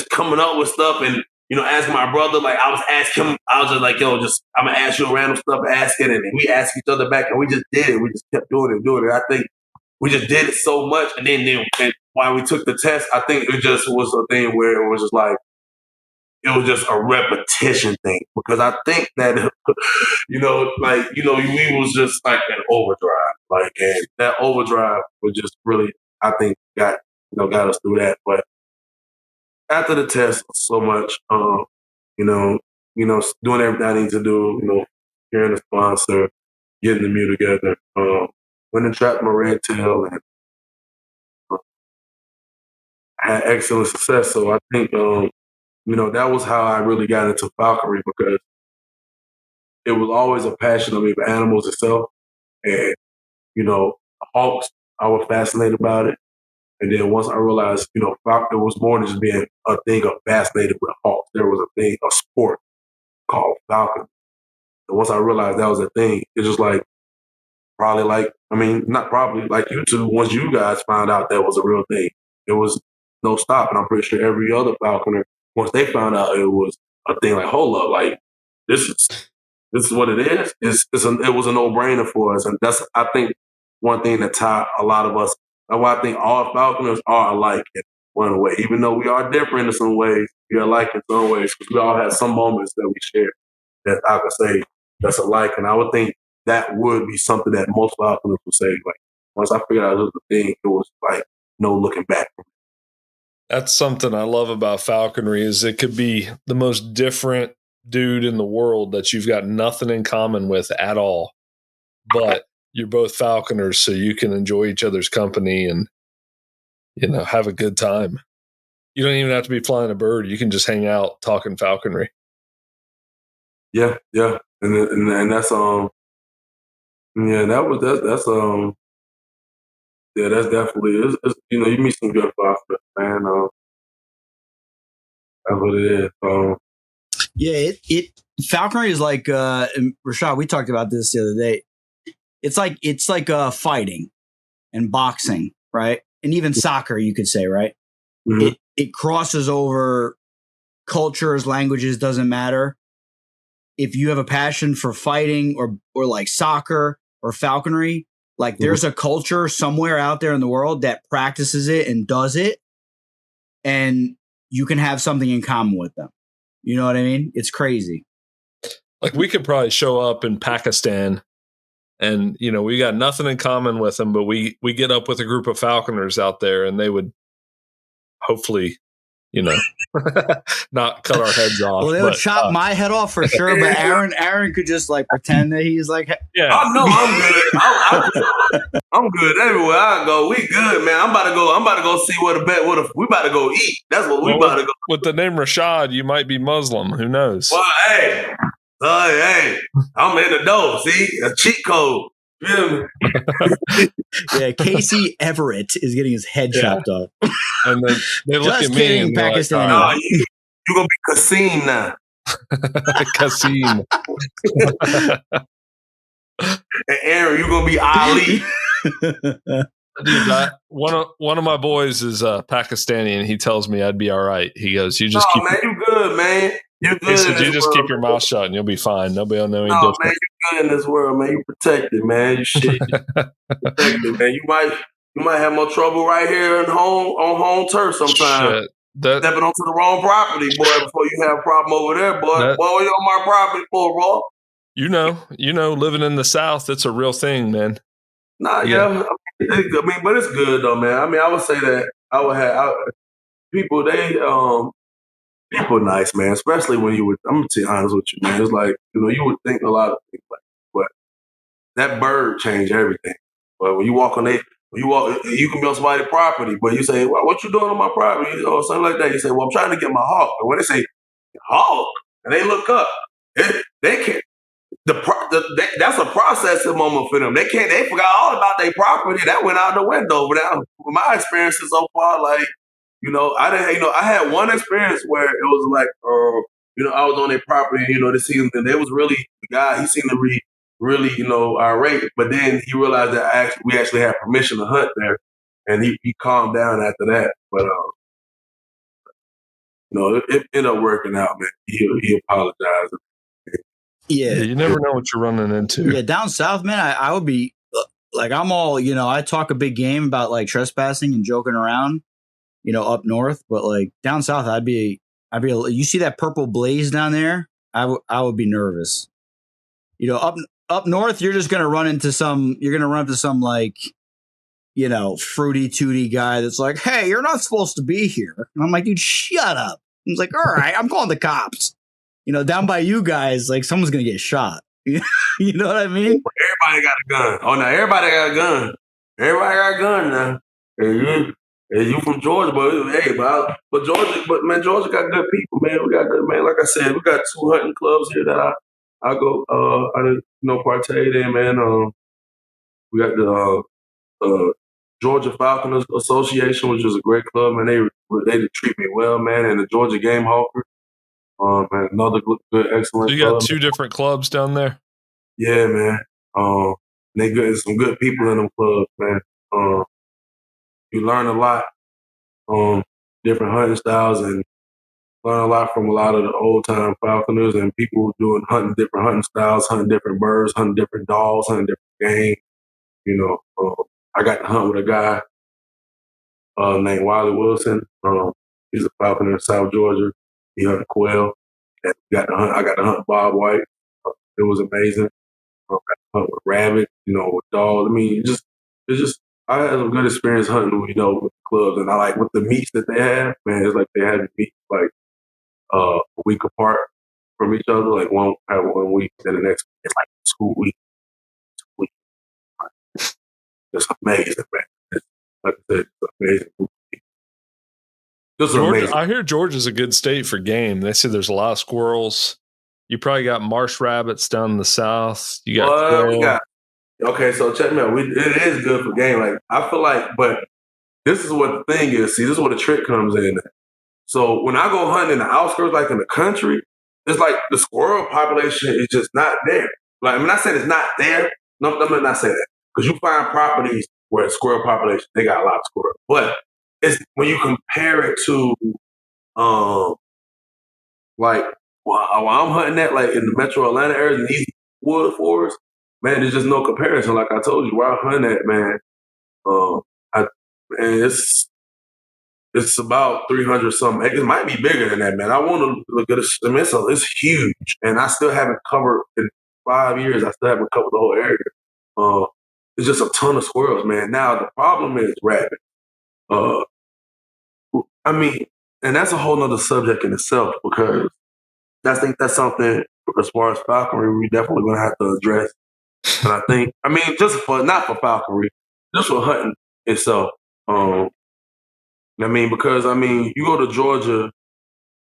coming up with stuff and, asking my brother, like I was asking him, I was just like, yo, I'm gonna ask you random stuff, asking, and we asked each other back and we just did it. We just kept doing it. I think we just did it so much. And then while we took the test, I think it just was a thing where it was just like, it was just a repetition thing because I think that, we was just like an overdrive, like, and that overdrive was just really, I think, got us through that. But after the test, so much, doing everything I need to do, hearing the sponsor, getting the mule together, went and trapped my red tail and had excellent success. So I think, that was how I really got into falconry because it was always a passion of me for animals itself. And, hawks, I was fascinated about it. And then once I realized, falcon was more than just being a thing of fascinated with hawks. There was a sport called falcon. And once I realized that was a thing, it's just like, not probably, like you two, once you guys found out that was a real thing, it was no stop. And I'm pretty sure every other falconer, once they found out it was a thing, like, hold up, like, this is what it is. It was a no-brainer for us. And that's, I think, one thing that tied a lot of us. That's why I think all falconers are alike in one way. Even though we are different in some ways, we are alike in some ways because we all have some moments that we share that I could say that's alike. And I would think that would be something that most falconers would say. Like, once I figured out it was a thing, it was like no looking back. That's something I love about falconry is it could be the most different dude in the world that you've got nothing in common with at all. But you're both falconers, so you can enjoy each other's company and, have a good time. You don't even have to be flying a bird. You can just hang out talking falconry. Yeah. And that's, that's definitely, you meet some good falconers, man. That's what it is. Yeah, falconry is like Rashad. We talked about this the other day. It's like fighting and boxing, right? And even soccer, you could say, right? Mm-hmm. It crosses over cultures, languages, doesn't matter. If you have a passion for fighting or like soccer or falconry, like there's a culture somewhere out there in the world that practices it and does it, and you can have something in common with them. You know what I mean? It's crazy. Like we could probably show up in Pakistan and, we got nothing in common with them, but we get up with a group of falconers out there and they would hopefully, not cut our heads off. Well, they would chop my head off for sure, but Aaron could just like pretend that he's like, yeah. Oh no, I'm good. I'm good everywhere I go. We good, man. I'm about to go see we about to go eat. That's what we about to go. With the name Rashad, you might be Muslim. Who knows? Well, hey, I'm in the door. See, a cheat code. Yeah, Casey Everett is getting his head chopped off. And then they look just at kidding, me and Pakistani. Like, oh, you're gonna be Kasim now. Kasim. And Aaron, you're gonna be Ali. Dude, one of my boys is Pakistani, and he tells me I'd be all right. He goes, "You just keep." Man, you good, man. You good. He said, in "You this just world, keep your mouth shut, and you'll be fine. Nobody will know any man, different." you good in this world, man. You protected, man. You shit. You protected, man. You might have more trouble right here on home turf sometimes. Shit, that Stepping onto the wrong property, boy, before you have a problem over there, boy. that Boy, what you on my property for, bro? living in the South, it's a real thing, man. Nah, Yeah. yeah. But it's good though, man. I would say that I would have people. People nice, man. Especially when I'm gonna be honest with you, man. It's like you would think a lot of things, like, but that bird changed everything. But when you walk, you can be on somebody's property, but you say, well, "What you doing on my property?" Or something like that. You say, "Well, I'm trying to get my hawk." And when they say hawk, and they look up, they can't. That's a processing moment for them. They can't. They forgot all about their property. That went out the window. But now, from my experiences so far, like I didn't. I had one experience where it was like, I was on their property. This season, and they was really the guy. He seemed to be really, irate. But then he realized that we actually had permission to hunt there, and he calmed down after that. But it ended up working out, man. He apologized. Yeah, You never know what you're running into. Yeah, down south, man, I would be like, I'm all, I talk a big game about like trespassing and joking around, up north, but like down south, you see that purple blaze down there? I would be nervous. Up north, you're just gonna run into some like, fruity tooty guy that's like, "Hey, you're not supposed to be here." And I'm like, "Dude, shut up." He's like, "All right, I'm calling the cops." Down by you guys, like someone's gonna get shot. You know what I mean? Everybody got a gun. Oh, now everybody got a gun. Everybody got a gun now. And you from Georgia, but Georgia got good people, man. We got good, man. Like I said, we got 2 hunting clubs here that I go, I didn't, partake in, man. We got the Georgia Falconers Association, which is a great club, man. They treat me well, man. And the Georgia Game Hawker, man, another good, excellent So you club. got 2 different clubs down there? Yeah, man. They good. Some good people in them clubs, man. You learn a lot, different hunting styles, and learn a lot from a lot of the old time falconers and people hunting different hunting styles, hunting different birds, hunting different dogs, hunting different game. I got to hunt with a guy named Wiley Wilson. He's a falconer in South Georgia. He hunted quail. And I got to hunt Bob White. It was amazing. Got to hunt with rabbit, with dogs. I mean, it's just I had a good experience hunting, with the clubs, and I like with the meets that they have. Man, it's like they had meet like a week apart from each other. Like one have 1 week, then the next it's like 2 weeks. 2 weeks. It's amazing, man. Like I said, it's amazing. Just Georgia, amazing. I hear Georgia's a good state for game. They say there's a lot of squirrels. You probably got marsh rabbits down in the south. You got quail. Okay, so check me out. It is good for game. Like I feel like, but this is what the thing is. See, this is where the trick comes in. So when I go hunting in the outskirts, like in the country, it's like the squirrel population is just not there. Like I'm not saying it's not there. No, I'm not saying that because you find properties where squirrel population they got a lot of squirrels, but it's when you compare it to um like while I'm hunting at like in the Metro Atlanta area, in these wood forests, man, there's just no comparison. Like I told you, where I hunt at, man, I and it's about 300 something acres. It might be bigger than that, man. I want to look at it. I mean, it's huge, and I still haven't covered in 5 years. I still haven't covered the whole area. It's just a ton of squirrels, man. Now the problem is rabbit. Uh, I mean, and that's a whole nother subject in itself because I think that's something as far as falconry we definitely gonna have to address. And I mean, not for falconry, just for hunting itself. Because you go to Georgia,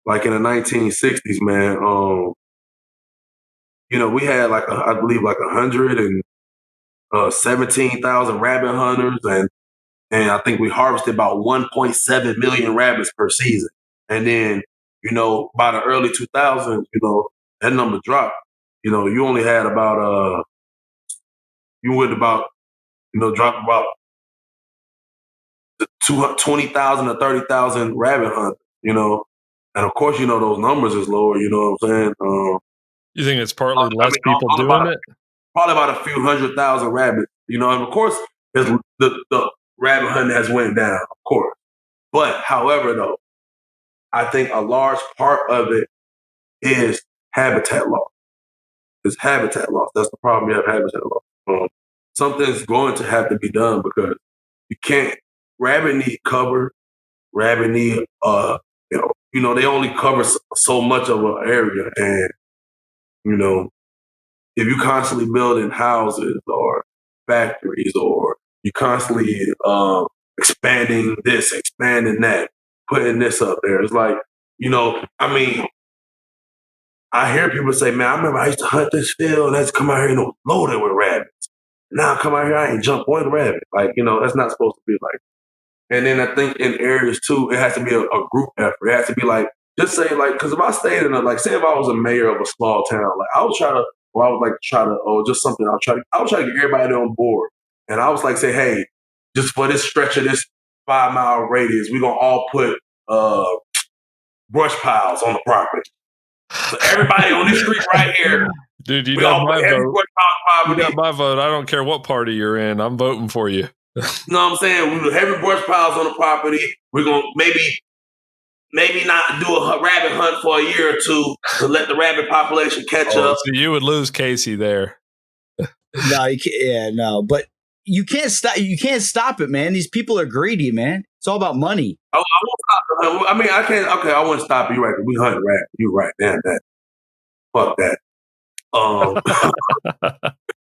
like in the 1960s, man. We had I believe 117,000 rabbit hunters, and I think we harvested about 1.7 million rabbits per season. And then, by the early 2000s, that number dropped. You only had about Drop about 20,000 to 30,000 rabbit hunters. And of course, those numbers is lower. You know what I'm saying? You think it's partly less people doing it? Probably about a few 100,000 rabbits. And of course, the rabbit hunting has went down, of course. But however, though, I think a large part of it is habitat loss. It's habitat loss. That's the problem. You have habitat loss. Something's going to have to be done because you can't. Rabbit need cover. Rabbit need they only cover so much of an area, and if you constantly building houses or factories, or you constantly expanding this, expanding that, putting this up there, it's like I hear people say, "Man, I remember I used to hunt this field, and I used to come out here and load it with rabbits. Now I come out here, I ain't jump one rabbit. Like that's not supposed to be like." And then I think in areas too, it has to be a group effort. It has to be like, just say like, because if I stayed in say if I was a mayor of a small town, like I would try to, or I would like try to, or just something, I would try to get everybody on board. And I was like, say, hey, just for this stretch of this 5-mile radius, we're gonna all put brush piles on the property. So everybody on this street right here, dude, you got my vote. You got my vote. I don't care what party you're in. I'm voting for you. You know what I'm saying? We heavy brush piles on the property. We're gonna maybe not do a rabbit hunt for a year or two to let the rabbit population catch up. So you would lose Casey there. No, you can't, no, but you can't stop. You can't stop it, man. These people are greedy, man. It's all about money. I won't stop. I mean, I can't. Okay, I wouldn't stop you. Right? We hunt rabbit. You right? Damn that. Fuck that.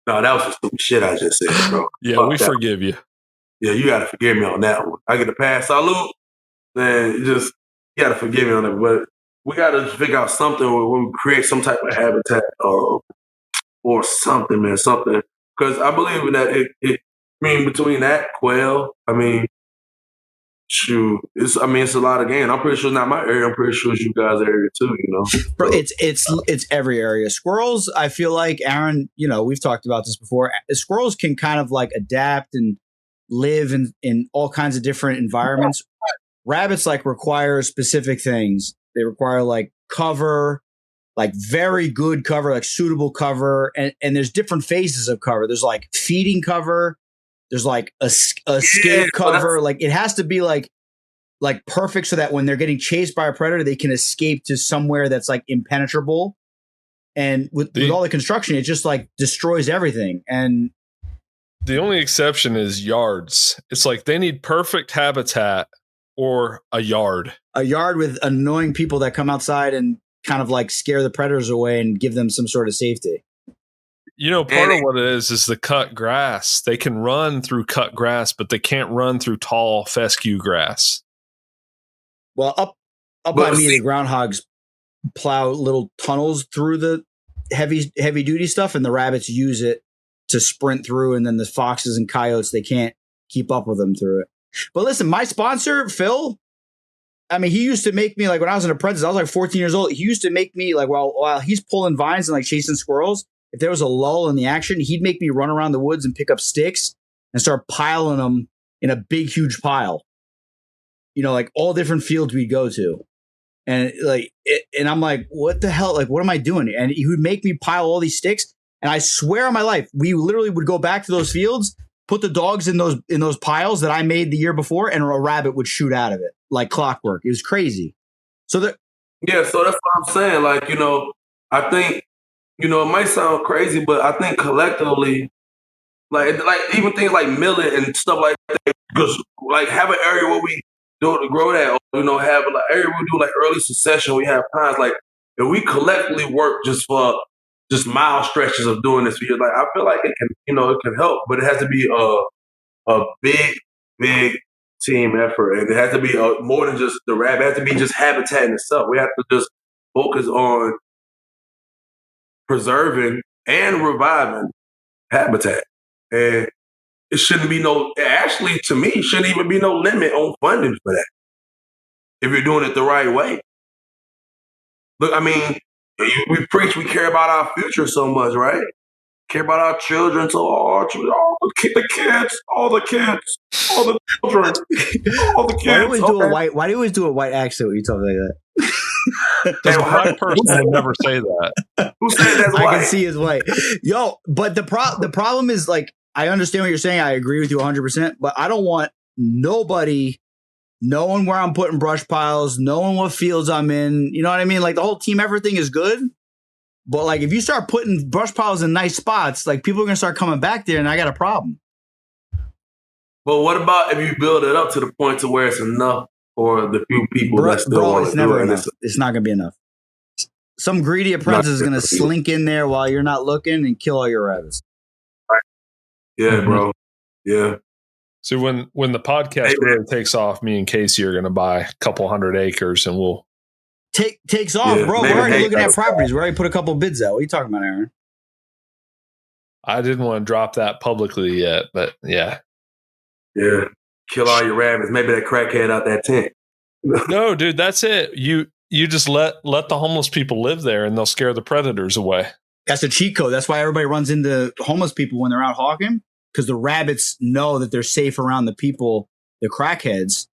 No, that was some stupid shit I just said, bro. Yeah, Fuck we that. forgive you. Yeah, you gotta forgive me on that one. I get a pass salute, then you gotta forgive me on it. But we gotta figure out something where we create some type of habitat or something, man, something. Because I believe in that. Between that quail, shoot, it's a lot of game. I'm pretty sure it's not my area. I'm pretty sure it's you guys' area too. Bro, it's every area. Squirrels, I feel like, Aaron, we've talked about this before. Squirrels can kind of like adapt and live in all kinds of different environments. Rabbits require specific things. They require cover, very good cover, suitable cover, and there's different phases of cover. There's feeding cover. There's escape cover. It has to be perfect so that when they're getting chased by a predator, they can escape to somewhere that's impenetrable. And with all the construction, it just destroys everything. And the only exception is yards. It's they need perfect habitat or a yard. A yard with annoying people that come outside and kind of scare the predators away and give them some sort of safety. Part of what it is the cut grass. They can run through cut grass, but they can't run through tall fescue grass. Well, up by me, the groundhogs plow little tunnels through the heavy duty stuff, and the rabbits use it to sprint through, and then the foxes and coyotes, they can't keep up with them through it. But listen, my sponsor, Phil, he used to make me when I was an apprentice, I was 14 years old. He used to make me while he's pulling vines and chasing squirrels, if there was a lull in the action, he'd make me run around the woods and pick up sticks and start piling them in a big, huge pile. All different fields we'd go to. And and I'm like, what the hell? What am I doing? And he would make me pile all these sticks. And I swear on my life, we literally would go back to those fields, put the dogs in those piles that I made the year before, and a rabbit would shoot out of it like clockwork. It was crazy. So so that's what I'm saying. I think, it might sound crazy, but I think collectively, even things like millet and stuff like that, because have an area where we do it to grow that, or, have an area where we do early succession, we have pines, if we collectively work just for just mile stretches of doing this, I feel like it can, it can help, but it has to be a big team effort, and it has to be more than just the rabbit. It has to be just habitat in itself. We have to just focus on preserving and reviving habitat, and it shouldn't be to me, shouldn't even be no limit on funding for that if you're doing it the right way. Look, we preach we care about our future so much, right? care about our children, so all the kids, all the children, all the kids. Why do you always do a white accent when you talk like that? Because a black person would never say that. Who said that's white? I can see his white. Yo, but the problem is, like, I understand what you're saying. I agree with you 100%, but I don't want nobody knowing where I'm putting brush piles, knowing what fields I'm in. You know what I mean? Like, the whole team effort thing is good. But, like, if you start putting brush piles in nice spots, like, people are going to start coming back there, and I got a problem. But what about if you build it up to the point to where it's enough for the few people that still want to it's never do it? enough. It's not going to be enough. Some greedy apprentice is going to slink in there while you're not looking and kill all your rabbits. Right. Yeah, bro. Yeah. So when the podcast really takes off, me and Casey are going to buy a couple 100 acres, and we'll takes off, bro. We're already looking at properties. We already put a couple bids out. What are you talking about, Aaron? I didn't want to drop that publicly yet, but yeah. Yeah. Kill all your rabbits. Maybe that crackhead out that tent. No, dude, that's it. You just let the homeless people live there, and they'll scare the predators away. That's a cheat code. That's why everybody runs into homeless people when they're out hawking, because the rabbits know that they're safe around the people, the crackheads.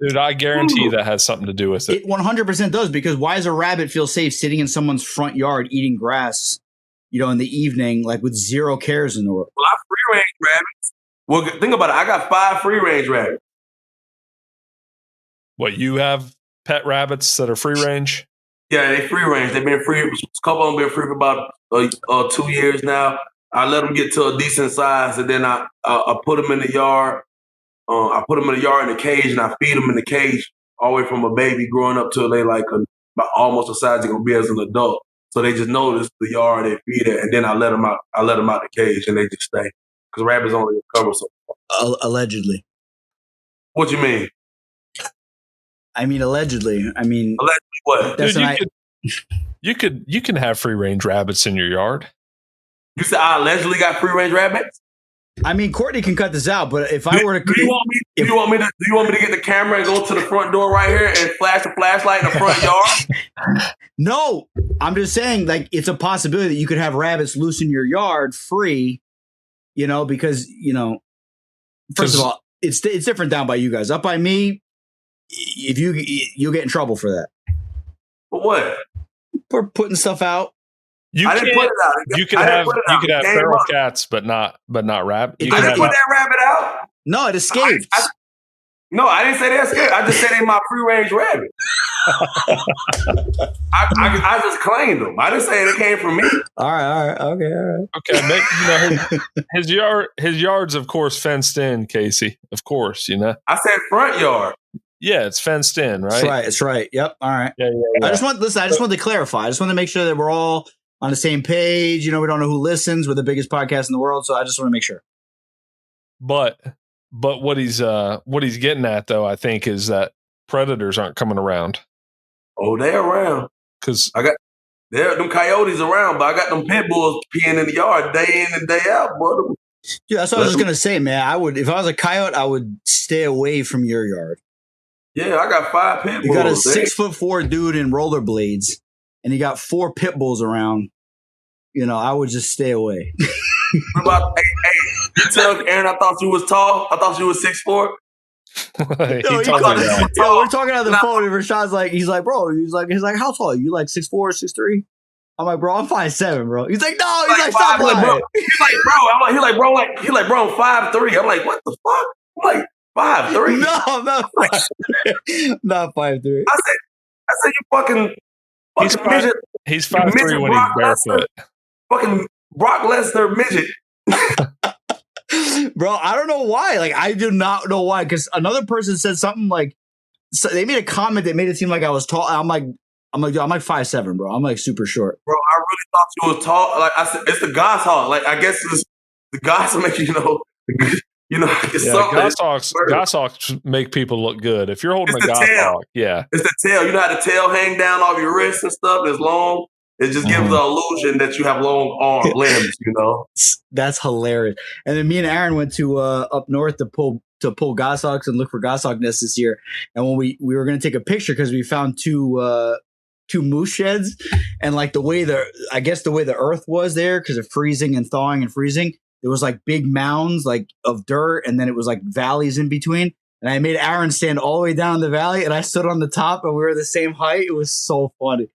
Dude, I guarantee that has something to do with it. It 100% does, because why does a rabbit feel safe sitting in someone's front yard eating grass, in the evening, like with zero cares in the world? Well, I free range rabbits. Well, think about it. I got 5 free range rabbits. What, you have pet rabbits that are free range? Yeah, they free range. They've been free. A couple of them been free for about 2 years now. I let them get to a decent size, and then I put them in the yard. I put them in the yard in the cage, and I feed them in the cage all the way from a baby growing up till they like about almost the size they're gonna be as an adult. So they just notice the yard they feed it, and then I let them out. I let them out the cage, and they just stay because rabbits only cover so far. Allegedly. What you mean? I mean, allegedly. Allegedly what? Dude, you can have free range rabbits in your yard. You said I allegedly got free range rabbits? I mean, Courtney can cut this out, but if I were to, do you want me to get the camera and go to the front door right here and flash a flashlight in the front yard? No, I'm just saying, like, it's a possibility that you could have rabbits loose in your yard free, because first of all, it's different down by you guys. Up by me, if you'll get in trouble for that. For what? For putting stuff out. I didn't put it out. You could have feral cats, but not rabbit. I didn't put that rabbit out. No, it escaped. I didn't say they escaped. I just said they my free range rabbit. I just claimed them. I didn't say they came from me. All right, okay. Maybe, his yard's of course fenced in, Casey. Of course, I said front yard. Yeah, it's fenced in, right? That's right. Yep. All right. Yeah. I just want to clarify. I just want to make sure that we're all on the same page. We don't know who listens. We're the biggest podcast in the world, so I just want to make sure. But what he's getting at, though, I think, is that predators aren't coming around. Oh, they're around. Because them coyotes around, but I got them pit bulls peeing in the yard day in and day out, boy. Yeah, that's what I was just gonna say, man. If I was a coyote, I would stay away from your yard. Yeah, I got 5 pit bulls. You got a 6'4" dude in rollerblades, and you got 4 pit bulls around. I would just stay away. What about, hey, you tell Aaron I thought you was tall? I thought you was 6'4"? We're talking on the phone, and Rashad's like, he's like, how tall are you? Like 6'4", 6'3"? I'm like, bro, I'm 5'7", bro. He's like, no, he's like, stop lying. He's like, bro, I'm 5'3". I'm like, what the fuck? I'm like, 5'3"? No, I'm not 5'3". Not 5'3". I said, you fucking midget. He's 5'3" when he's barefoot. Fucking Brock Lesnar midget. Bro, I don't know why. Like, I do not know why. Because another person said something like, they made a comment that made it seem like I was tall. I'm like 5'7", bro. I'm like super short. Bro, I really thought you was tall. Like I said, it's the goshawk. Like, I guess it's the goshawk make goshawks make people look good. If you're holding a goshawk, it's the tail. You know how the tail hang down off your wrists and stuff? It's long. It just gives the illusion that you have long limbs, That's hilarious. And then me and Aaron went to up north to pull goshawks and look for goshawk nests this year. And when we were going to take a picture because we found two two moose sheds, and like the way the earth was there because of freezing and thawing and freezing, there was like big mounds like of dirt, and then it was like valleys in between. And I made Aaron stand all the way down the valley, and I stood on the top, and we were the same height. It was so funny.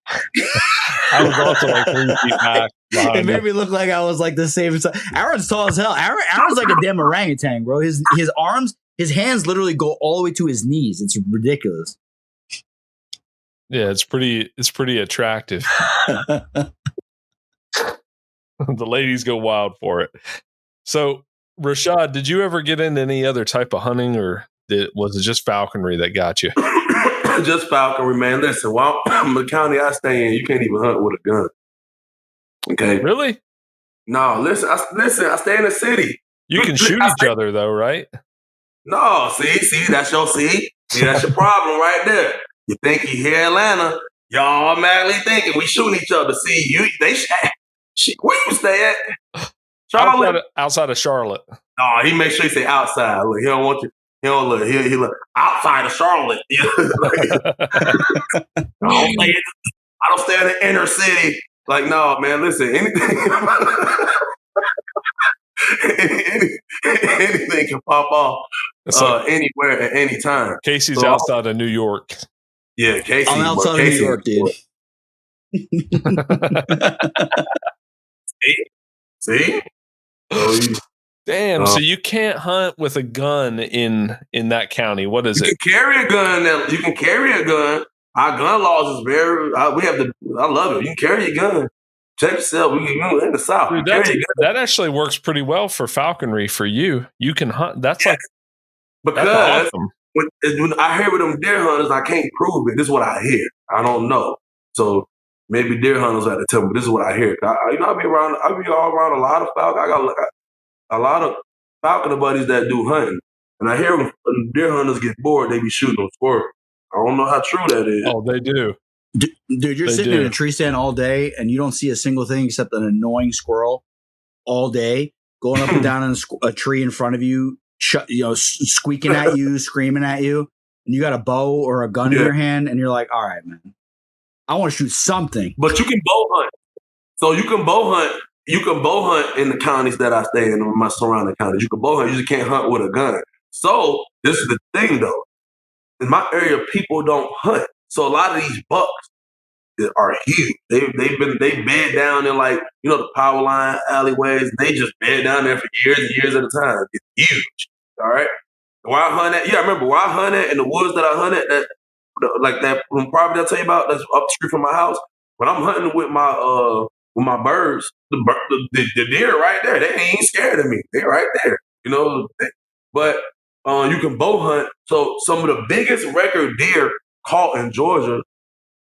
I was also like 3 feet back. It made me look like I was like the same size. Aaron's tall as hell. Aaron's like a damn orangutan, bro. His arms, his hands literally go all the way to his knees. It's ridiculous. Yeah, it's pretty attractive. The ladies go wild for it. So, Rashad, did you ever get into any other type of hunting, or was it just falconry that got you? Just falconry, man. Listen, the county I stay in, you can't even hunt with a gun. Okay. Really? No, listen. I stay in the city. You can shoot each other, though, right? No, see, that's your problem right there. You think you hear Atlanta, y'all automatically thinking we shooting each other. See, where you stay at? Charlotte? Outside of Charlotte. No, he makes sure he say outside. Look, he don't want you. He don't look. He look outside of Charlotte. I don't stay in the inner city. Like, no, man. Listen, anything can pop off anywhere at any time. Casey's outside of New York. Yeah, Casey. I'm outside of New York, dude. See? Damn, so you can't hunt with a gun in that county. What is it? You can carry a gun. Our gun laws is very. I love it. You can carry a gun. Check yourself. We're in the South. Dude, that actually works pretty well for falconry for you. You can hunt. That's awesome. When I hear with them deer hunters, I can't prove it. This is what I hear. I don't know. So maybe deer hunters have to tell me. This is what I hear. I be all around a lot of falcon. I got a lot of falconer buddies that do hunting, and I hear when deer hunters get bored, they be shooting them squirrels. I don't know how true that is. Oh, they do. Dude, you're sitting in a tree stand all day, and you don't see a single thing except an annoying squirrel all day going up and down in a tree in front of you, squeaking at you, screaming at you, and you got a bow or a gun in your hand, and you're like, all right, man, I want to shoot something. But you can bow hunt. So you can bow hunt. You can bow hunt in the counties that I stay in, my surrounding counties. You can bow hunt. You just can't hunt with a gun. So this is the thing, though. In my area, people don't hunt. So a lot of these bucks are huge. They bed down in the power line alleyways. They just bed down there for years and years at a time. It's huge. All right. Where I hunt at, I remember where I hunt at in the woods that I hunt at, that property I tell you about that's up the street from my house. When I'm hunting with my birds, the deer right there, they ain't scared of me. They're right there. But you can bow hunt. So some of the biggest record deer caught in Georgia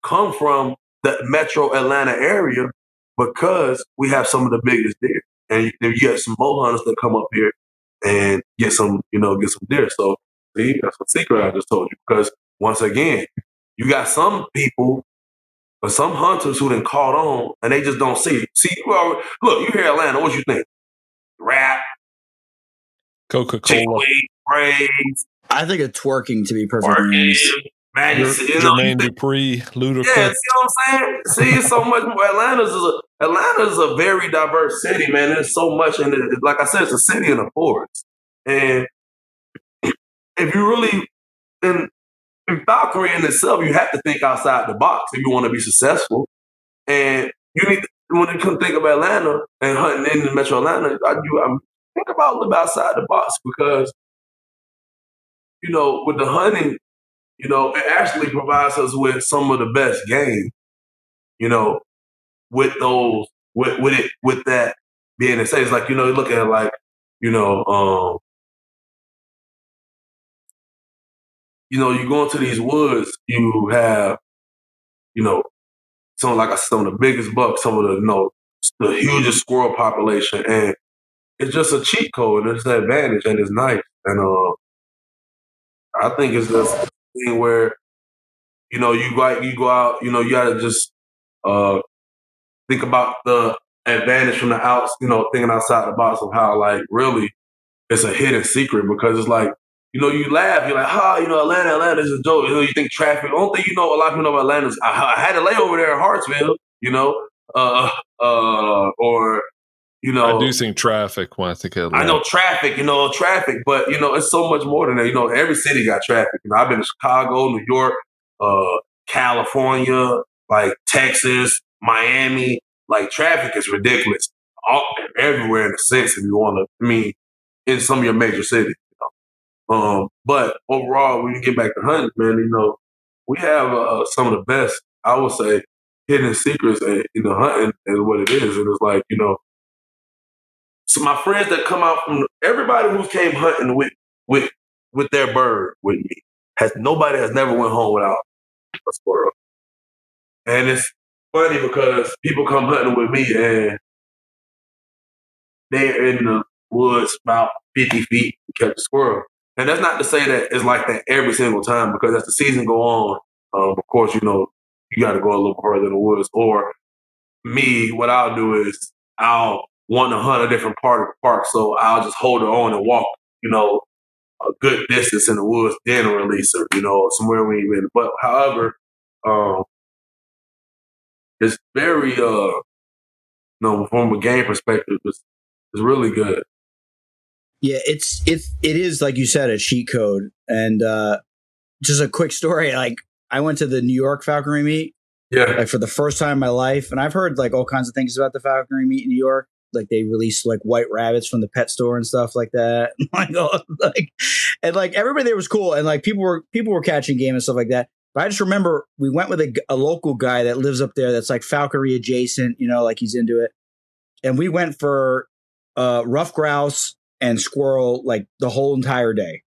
come from the metro Atlanta area because we have some of the biggest deer. And you get some bow hunters that come up here and get some deer. So see, that's a secret I just told you. Because once again, you got some people or some hunters who done caught on and they just don't see it. See, look, you hear Atlanta, what you think? Rap, Coca-Cola, braids. I think it's twerking, to be perfectly honest. Jermaine Dupri, Ludacris. Yeah, see what I'm saying? See, it's so much more. Atlanta's a very diverse city, man. There's so much in it. Like I said, it's a city in a forest. And if you really in falconry in itself, you have to think outside the box if you want to be successful. And you need when you come think of Atlanta and hunting in the metro Atlanta, think about a little bit outside the box because with the hunting. It actually provides us with some of the best game, with that being the same. It's like, you look at it like, you go into these woods, you have, some of the biggest bucks, some of the hugest squirrel population. And it's just a cheat code and it's an advantage and it's nice. And I think it's just a thing where, you go out, you gotta just think about the advantage from the outs, thinking outside the box of how really it's a hidden secret because it's like you laugh. You're like, Atlanta is a joke. You think traffic. The only thing a lot of people know about Atlanta is I had a layover there in Hartsville, or I do think traffic when I think of Atlanta. I know traffic, but it's so much more than that. Every city got traffic. I've been to Chicago, New York, California, like Texas, Miami. Like traffic is ridiculous everywhere in a sense. If you want to, in some of your major cities. But overall, when you get back to hunting, man, we have some of the best, I would say, hidden secrets in hunting is what it is. And it's like, so my friends that come out from everybody who came hunting with their bird with me nobody has never went home without a squirrel. And it's funny because people come hunting with me and they're in the woods about 50 feet to catch a squirrel. And that's not to say that it's like that every single time, because as the season go on, of course, you got to go a little further in the woods. Or me, what I'll do is I'll want to hunt a different part of the park, so I'll just hold her on and walk, a good distance in the woods, then release her, somewhere we ain't been. But however, it's very, from a game perspective, it's really good. Yeah, it is like you said, a cheat code. And just a quick story, like I went to the New York falconry meet, like for the first time in my life, and I've heard like all kinds of things about the falconry meet in New York. Like they released like white rabbits from the pet store and stuff like that. And everybody there was cool, and like people were catching game and stuff like that. But I just remember we went with a local guy that lives up there that's like falconry adjacent, like he's into it, and we went for rough grouse and squirrel like the whole entire day.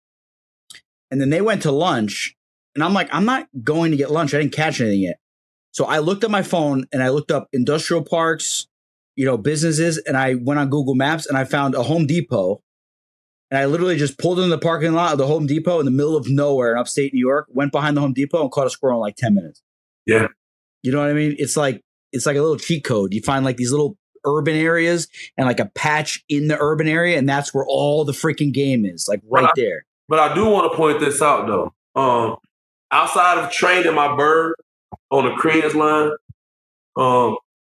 And then they went to lunch, and I'm like, I'm not going to get lunch. I didn't catch anything yet. So I looked at my phone and I looked up industrial parks, businesses, and I went on Google Maps and I found a Home Depot. And I literally just pulled in the parking lot of the Home Depot in the middle of nowhere in upstate New York, went behind the Home Depot and caught a squirrel in like 10 minutes. Yeah. You know what I mean? It's like a little cheat code. You find like these little urban areas and like a patch in the urban area, and that's where all the freaking game is, like there. But I do want to point this out though. Outside of training my bird on the creds line,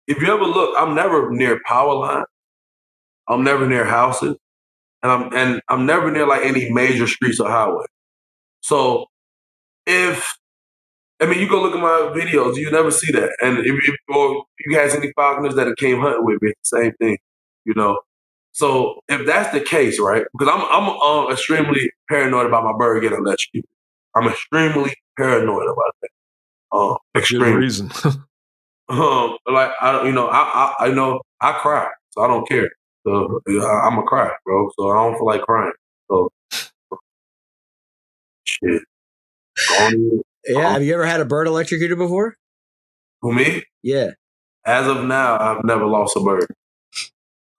if you ever look, I'm never near power line. I'm never near houses, and I'm never near like any major streets or highway. So you go look at my videos, you never see that. And if you guys any falconers that came hunting with me, it's the same thing, So if that's the case, right? Because I'm extremely paranoid about my bird getting electrocuted. I'm extremely paranoid about that. Extreme reason. I cry, so I don't care. So I'm a cry, bro. So I don't feel like crying. So shit. Yeah. Have you ever had a bird electrocuted before? Who, me? Yeah. As of now, I've never lost a bird.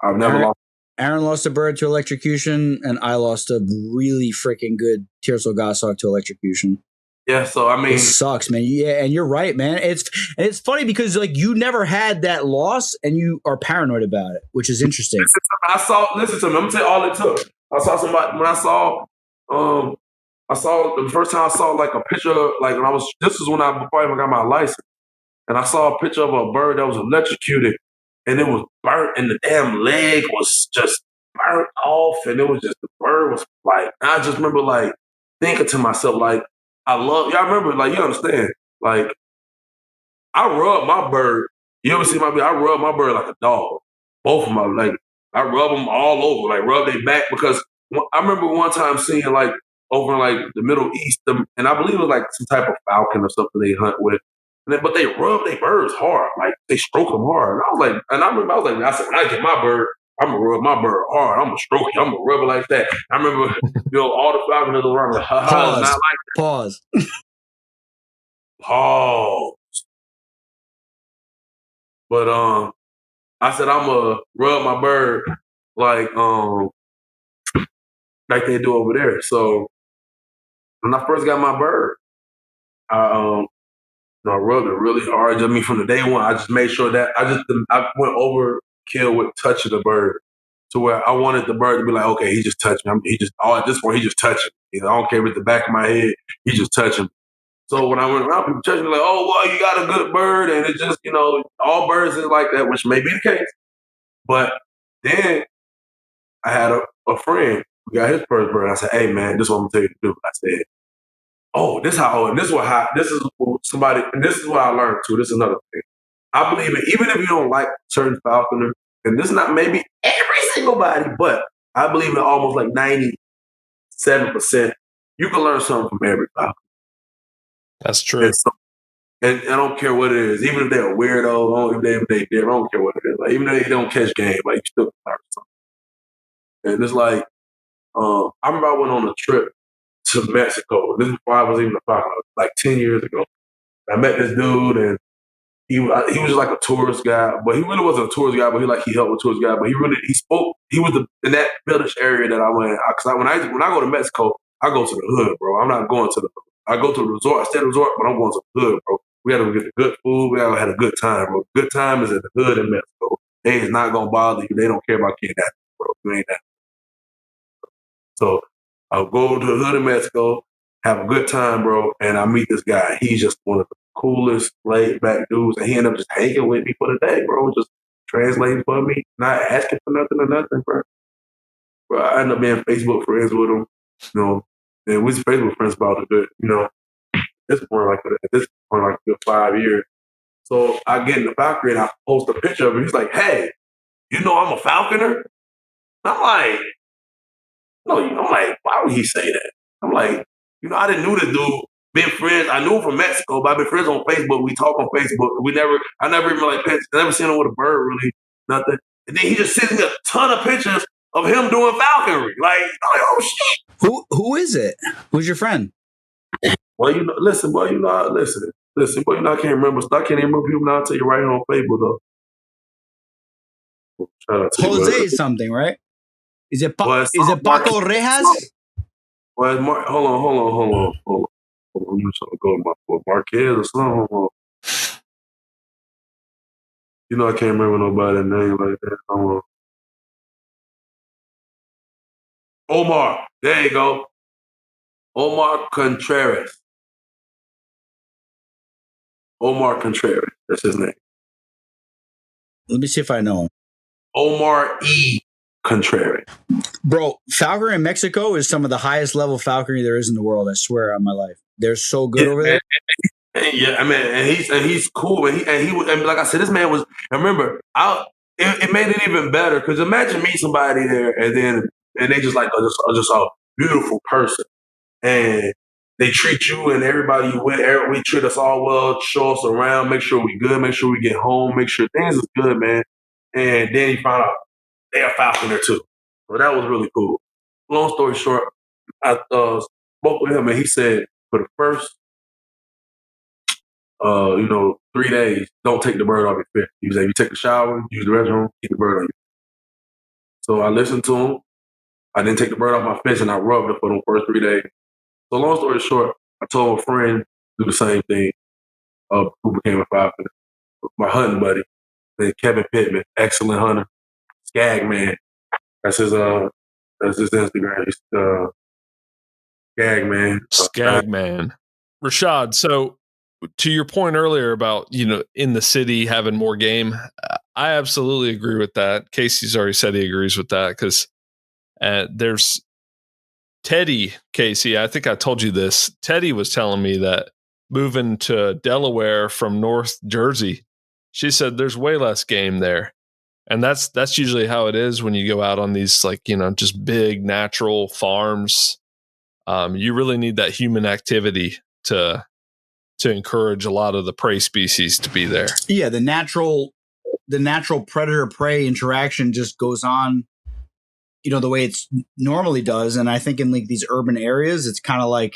I've never lost. Aaron lost a bird to electrocution, and I lost a really freaking good Siberian Goshawk to electrocution. Yeah, so it sucks, man. Yeah, and you're right, man. It's funny because like you never had that loss, and you are paranoid about it, which is interesting. Listen to me. I'm gonna tell you all it took. I saw somebody when I saw the first time I saw like a picture, like this is when before I even got my license, and I saw a picture of a bird that was electrocuted, and it was burnt, and the damn leg was just burnt off, and it was just the bird was like. I just remember like thinking to myself like. Y'all remember, like, you understand, like, I rub my bird. You ever see I rub my bird like a dog. Both of them, like, I rub them all over, like, rub their back, because I remember one time seeing, like, over in, like, the Middle East, and I believe it was, like, some type of falcon or something they hunt with, but they rub their birds hard, like, they stroke them hard. And I said, when I get my bird, I'm gonna rub my bird hard. I'm gonna stroke it. I'm gonna rub it like that. I remember, all the falconers around like, Pause. Not like Pause. Pause. But I said I'm gonna rub my bird like they do over there. So when I first got my bird, I rubbed it really hard. From the day one, I just made sure that I went overkill with touching the bird, to where I wanted the bird to be like, okay, he just touched me. At this point, he just touching I don't care if it's the back of my head. He's just touching me. So when I went around, people touching me like, oh, well, you got a good bird. And it's just, all birds is like that, which may be the case. But then I had a friend who got his first bird. I said, hey, man, this is what I'm going to tell you to do. I said, oh, this is somebody, and this is what I learned too. This is another thing. I believe it, even if you don't like certain falconer, and this is not maybe every single body, but I believe in almost like 97%, you can learn something from every falconer. That's true. And I don't care what it is, even if they're a weirdo, if they I don't care what it is. Like, even if they don't catch game, like, you still can learn something. And it's like, I remember I went on a trip to Mexico. This is before I was even a falconer, like 10 years ago. I met this dude, and he was just like a tourist guy, but he really wasn't a tourist guy, but he helped with tourist guy, but he spoke, he was in that village area that I went, because when I go to Mexico, I go to the hood, bro. I'm not going to I go to the resort, I stay at the resort, but I'm going to the hood, bro. We got to get the good food, we got to have a good time, bro. Good time is at the hood in Mexico. They is not going to bother you, they don't care about kidnapping, bro. You ain't that. So I'll go to the hood in Mexico, have a good time, bro, and I meet this guy. He's just one of the coolest, laid-back dudes, and he ended up just hanging with me for the day, bro, just translating for me, not asking for nothing or nothing, bro. I ended up being Facebook friends with him, and we was Facebook friends about a good, at this point, like a good 5 years. So I get in the falconry and I post a picture of him. He's like, hey, I'm a falconer? I'm like, no, I'm like, why would he say that? I'm like, I didn't know this dude. Been friends. I knew him from Mexico, but I've been friends on Facebook. We talk on Facebook. I never even never seen him with a bird, really, nothing. And then he just sends me a ton of pictures of him doing falconry. Like, oh shit. Who is it? Who's your friend? Well, listen, boy, listen, boy, I can't remember. I can't even remember people now. I'll tell you right here on Facebook, though. Jose something, right? Is it Paco Rejas? Well, hold on. I'm just trying to go with Marquez or something. I can't remember nobody's name like that. Omar. There you go. Omar Contreras. That's his name. Let me see if I know him. Omar E. Contreras. Bro, falconry in Mexico is some of the highest level falconry there is in the world. I swear on my life. They're so good over there. Yeah, I mean, and he's cool, and like I said, this man was. And remember, it made it even better because imagine meeting somebody there, and they just like just a beautiful person, and they treat you and everybody you with. We treat us all well, show us around, make sure we good, make sure we get home, make sure things is good, man. And then he found out they're a falconer too, so that was really cool. Long story short, I spoke with him, and he said for the first 3 days, don't take the bird off your fish. He was like, you take a shower, use the restroom, keep the bird on you. So I listened to him. I didn't take the bird off my fish, and I rubbed it for the first 3 days. So long story short, I told a friend to do the same thing, who became a falconer. My hunting buddy, named Kevin Pittman, excellent hunter, Skag Man. That's his Instagram. He's Skag Man. Skag Man. Rashad, so to your point earlier about, in the city having more game, I absolutely agree with that. Casey's already said he agrees with that because there's Teddy, Casey, I think I told you this. Teddy was telling me that moving to Delaware from North Jersey, she said there's way less game there. And that's usually how it is when you go out on these just big natural farms. You really need that human activity to encourage a lot of the prey species to be there. Yeah, the natural predator prey interaction just goes on, the way it's normally does. And I think in like these urban areas, it's kind of like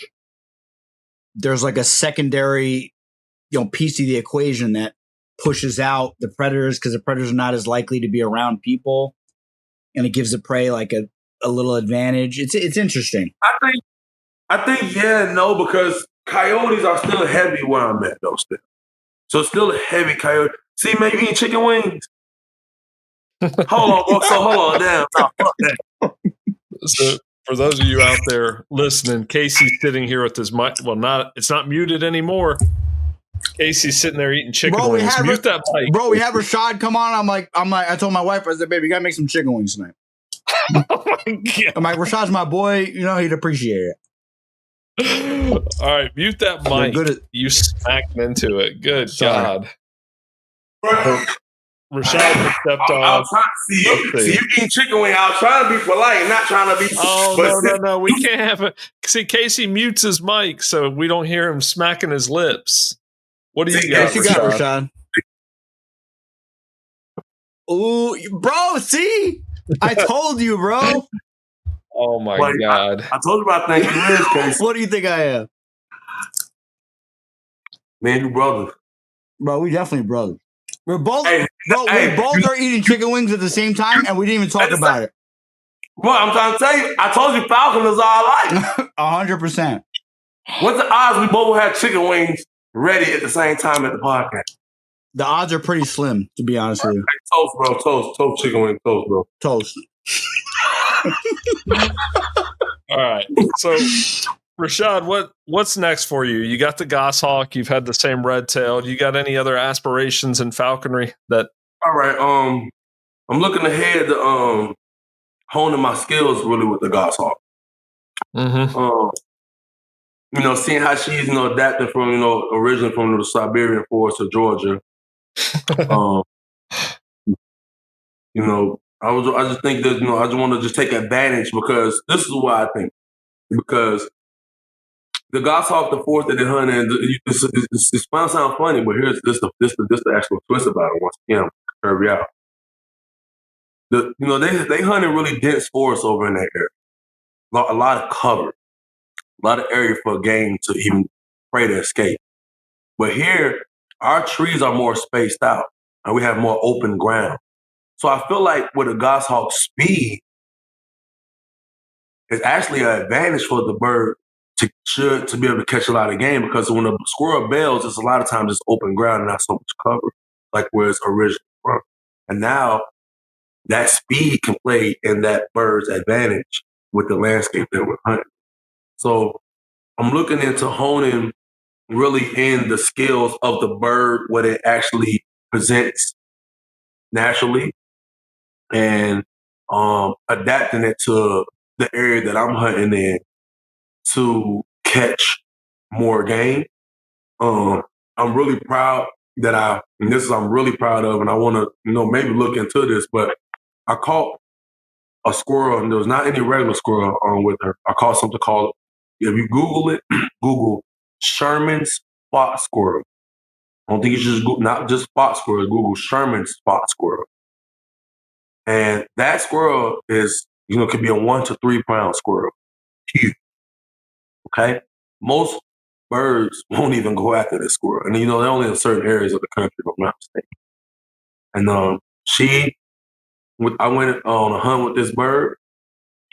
there's like a secondary, piece of the equation that pushes out the predators because the predators are not as likely to be around people, and it gives the prey like a little advantage. It's interesting. I think yeah, no, because coyotes are still heavy where I'm at though still. So still a heavy coyote. See, man, you eating chicken wings? Hold on, damn. No, fuck that. For those of you out there listening, Casey's sitting here with his mic. Well, it's not muted anymore. Casey's sitting there eating chicken wings. Mute that mic. Bro, we had Rashad come on. I'm like, I told my wife, I said, baby, you gotta make some chicken wings tonight. Oh my God. I'm like, Rashad's my boy. You know, he'd appreciate it. All right, mute that mic. You smacked into it. Good God. Rashad stepped on. I was trying to see you eating chicken wing. I was trying to be polite, not trying to be. Oh no! We can't have it. See, Casey mutes his mic so we don't hear him smacking his lips. What do you got, Rashad? Ooh, bro! See, I told you, bro. Oh my God! I told you about thinking this, Casey. What do you think I am? Man, you brothers. Bro, we definitely brothers. We're both, we both are eating chicken wings at the same time, and we didn't even talk about it. Bro, I'm trying to tell you, I told you falconers are alike. 100%. What's the odds we both had chicken wings ready at the same time at the podcast? The odds are pretty slim, to be honest with you. Toast, bro. Toast chicken wing. Toast, bro. Toast. All right. So, Rashad, what's next for you? You got the goshawk. You've had the same red tail. You got any other aspirations in falconry? All right. I'm looking ahead to honing my skills really with the goshawk. Mm-hmm. Seeing how she's adapting from originally from the Siberian forest of Georgia. I just think that I just want to just take advantage because this is what I think. Because the goshawk, the forest that they hunt in, it sound funny, but here's the actual twist about it. Once again, curve you out. They hunt in really dense forests over in that area. A lot of cover, a lot of area for game to even prey to escape. But here, our trees are more spaced out, and we have more open ground. So I feel like with a goshawk speed, it's actually an advantage for the bird to be able to catch a lot of game, because when a squirrel bells, it's a lot of times it's open ground and not so much cover, like where it's originally from. And now that speed can play in that bird's advantage with the landscape that we're hunting. So I'm looking into honing really in the skills of the bird, what it actually presents naturally, and adapting it to the area that I'm hunting in to catch more game. I'm really proud that I'm really proud of, and I want to, maybe look into this, but I caught a squirrel, and there was not any regular squirrel with her. I caught something called, if you Google it, Google Sherman's spot squirrel. I don't think you should just Google, not just spot squirrel, Google Sherman's spot squirrel. And that squirrel is, could be a 1 to 3 pound squirrel. Huge. Okay? Most birds won't even go after this squirrel. And, they're only in certain areas of the country, if I'm not mistaken. And I went on a hunt with this bird,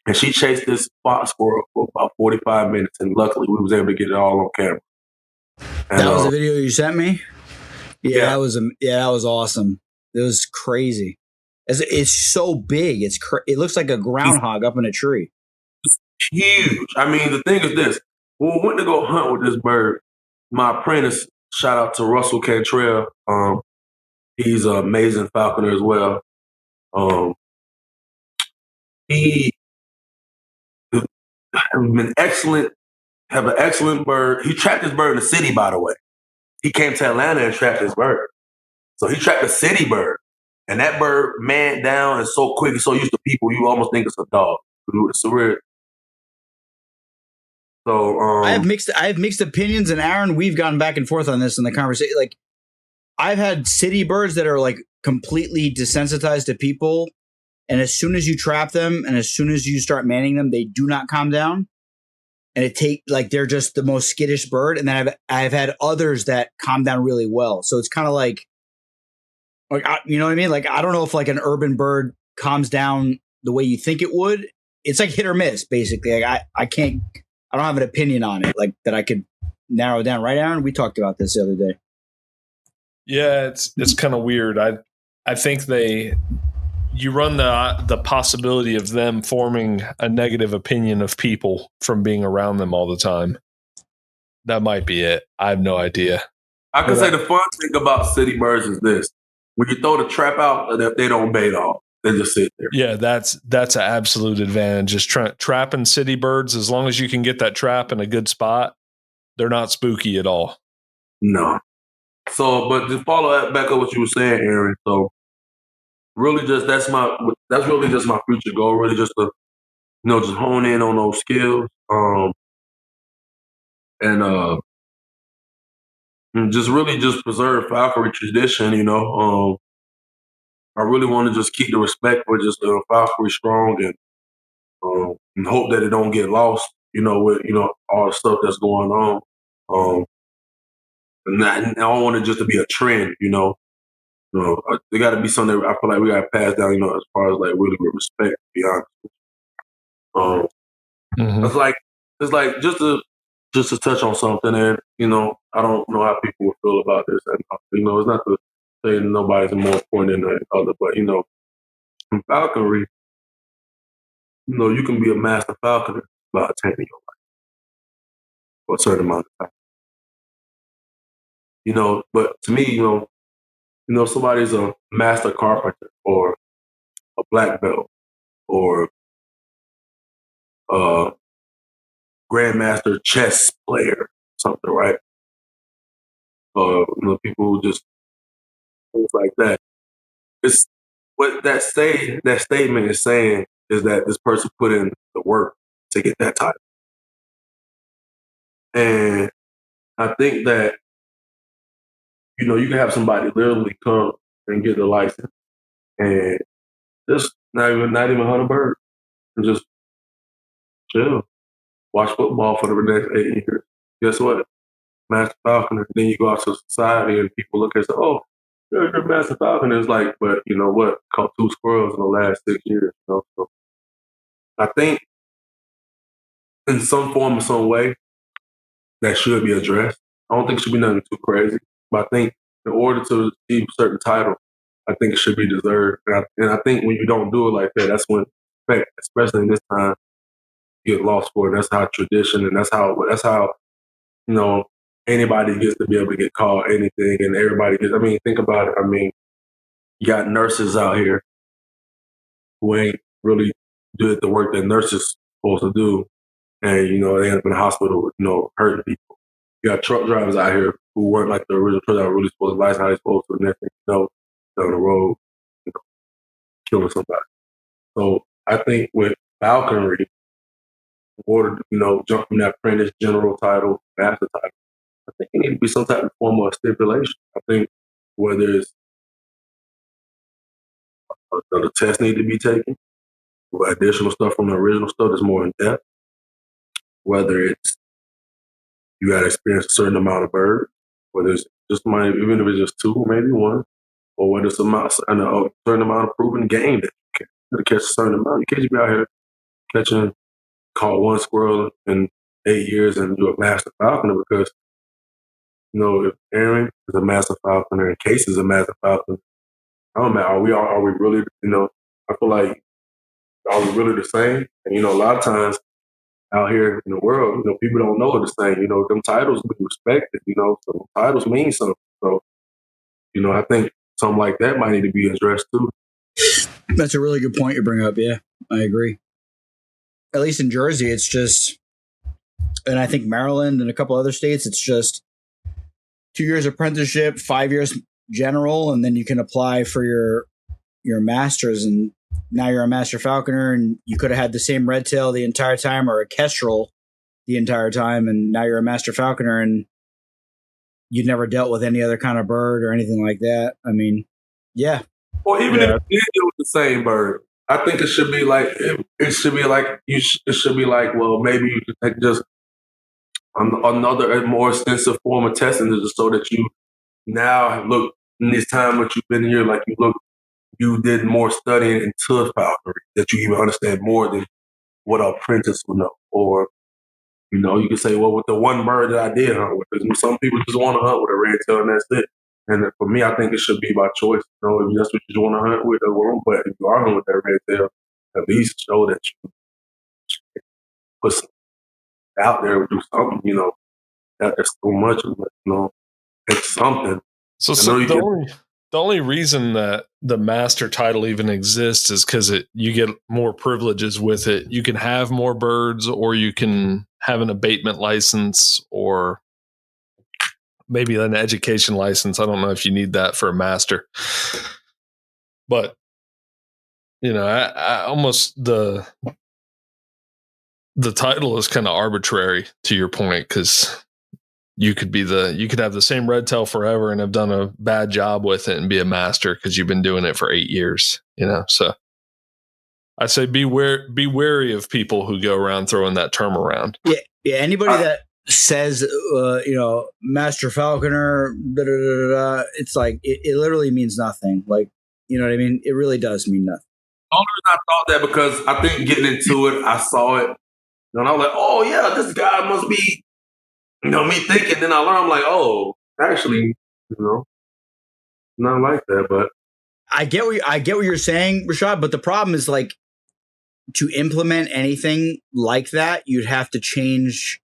and she chased this spot squirrel for about 45 minutes. And luckily, we was able to get it all on camera. And, that was the video you sent me? Yeah. That was awesome. It was crazy. It's so big. It looks like a groundhog up in a tree. It's huge. I mean, the thing is this. When we went to go hunt with this bird, my apprentice, shout out to Russell Cantrell. He's an amazing falconer as well. He have an excellent bird. He trapped this bird in the city, by the way. He came to Atlanta and trapped this bird. So he trapped a city bird. And that bird man down and so quick, so used to people, you almost think it's a dog. It's weird. So I have mixed opinions, and Aaron, we've gone back and forth on this in the conversation. Like, I've had city birds that are like completely desensitized to people, and as soon as you trap them and as soon as you start manning them, they do not calm down. And they're just the most skittish bird. And then I've had others that calm down really well. So it's kind of like you know what I mean? Like, I don't know if like an urban bird calms down the way you think it would. It's like hit or miss, basically. Like I don't have an opinion on it, like that I could narrow down. Right, Aaron? We talked about this the other day. Yeah, it's kind of weird. I think they you run the possibility of them forming a negative opinion of people from being around them all the time. That might be it. I have no idea. I can say the fun thing about city birds is this: when you throw the trap out, they don't bait off. They just sit there. Yeah, that's an absolute advantage. Just trapping city birds, as long as you can get that trap in a good spot, they're not spooky at all. No. So, but to follow back up what you were saying, Aaron. So, really, that's really just my future goal. Really, just to just hone in on those skills, and just really just preserve falconry tradition. I really want to just keep the respect for just falconry strong and hope that it don't get lost. With all the stuff that's going on. And I don't want it just to be a trend. There got to be something that I feel like we got to pass down. As far as like really with respect. To be honest. It's like just to touch on something, and I don't know how people will feel about this, and it's not to say nobody's more important than the other, but in falconry, you can be a master falconer by attaining your life for a certain amount of time. But to me, somebody's a master carpenter or a black belt or a grandmaster chess player, something, right? People who just things like that. It's what that statement is saying is that this person put in the work to get that title. And I think that, you can have somebody literally come and get the license and just not even hunt a bird and just chill, watch football for the next 8 years. Guess what? Master falconer. Then you go out to society and people look and say, "Oh, you're a master falconer." It's like, but you know what? Caught 2 squirrels in the last 6 years. So I think in some form or some way that should be addressed. I don't think it should be nothing too crazy, but I think in order to achieve a certain title, I think it should be deserved. And I think when you don't do it like that, that's when, especially in this time, you get lost for it. That's how tradition, and that's how anybody gets to be able to get called anything, and everybody gets. I mean, think about it. I mean, you got nurses out here who ain't really did the work that nurses supposed to do, and they end up in the hospital, hurting people. You got truck drivers out here who weren't like the original truck driver really supposed to license how they supposed to, and then down the road, killing somebody. So I think with falconry, in order to jump from that apprentice general title, master title, I think it needs to be some type of form of stipulation. I think whether it's the test need to be taken, or additional stuff from the original stuff that's more in depth, whether it's you got to experience a certain amount of bird, whether it's even if it's just 2, maybe 1, or whether it's a certain amount of proven game that you can catch a certain amount. You can't just be out here caught 1 squirrel in 8 years and you're a master falconer because, if Aaron is a master falconer and Case is a master falconer, I don't know, are we really, I feel like, are we really the same? And, a lot of times out here in the world, people don't know the same. Them titles be respected, so titles mean something. So, I think something like that might need to be addressed too. That's a really good point you bring up. Yeah, I agree. At least in Jersey, it's just, and I think Maryland and a couple other states, it's just 2 years apprenticeship, 5 years general, and then you can apply for your master's, and now you're a master falconer, and you could have had the same red tail the entire time or a kestrel the entire time, and now you're a master falconer, and you'd never dealt with any other kind of bird or anything like that. I mean, yeah. Or even if you did deal with the same bird, I think it should be like well, maybe you could take just another more extensive form of testing just so that you now look in this time that you've been here, like you did more studying into falconry, that you even understand more than what an apprentice will know. Or, you could say, well, with the one bird that I did hunt with, because some people just want to hunt with a red tail and that's it. And for me, I think it should be by choice. You know, if that's what you want to hunt with, but if you are hunting with that red tail, at least show that you put something out there or do something. You know, that's too much. You know, it's something. So the only reason that the master title even exists is because you get more privileges with it. You can have more birds, or you can have an abatement license, or maybe an education license. I don't know if you need that for a master, but you know, I almost the title is kind of arbitrary to your point, because you could have the same red tail forever and have done a bad job with it and be a master because you've been doing it for 8 years, you know? So I say be wary of people who go around throwing that term around. Yeah. Yeah. Anybody that says, you know, master falconer, it's like, it literally means nothing. Like, you know what I mean? It really does mean nothing. The only reason I thought that because I think getting into it, I saw it, and I was like, oh yeah, this guy must be, you know, me thinking. Then I learned, I'm like, oh, actually, you know, not like that. But I get what you're saying, Rashad. But the problem is, like, to implement anything like that, you'd have to change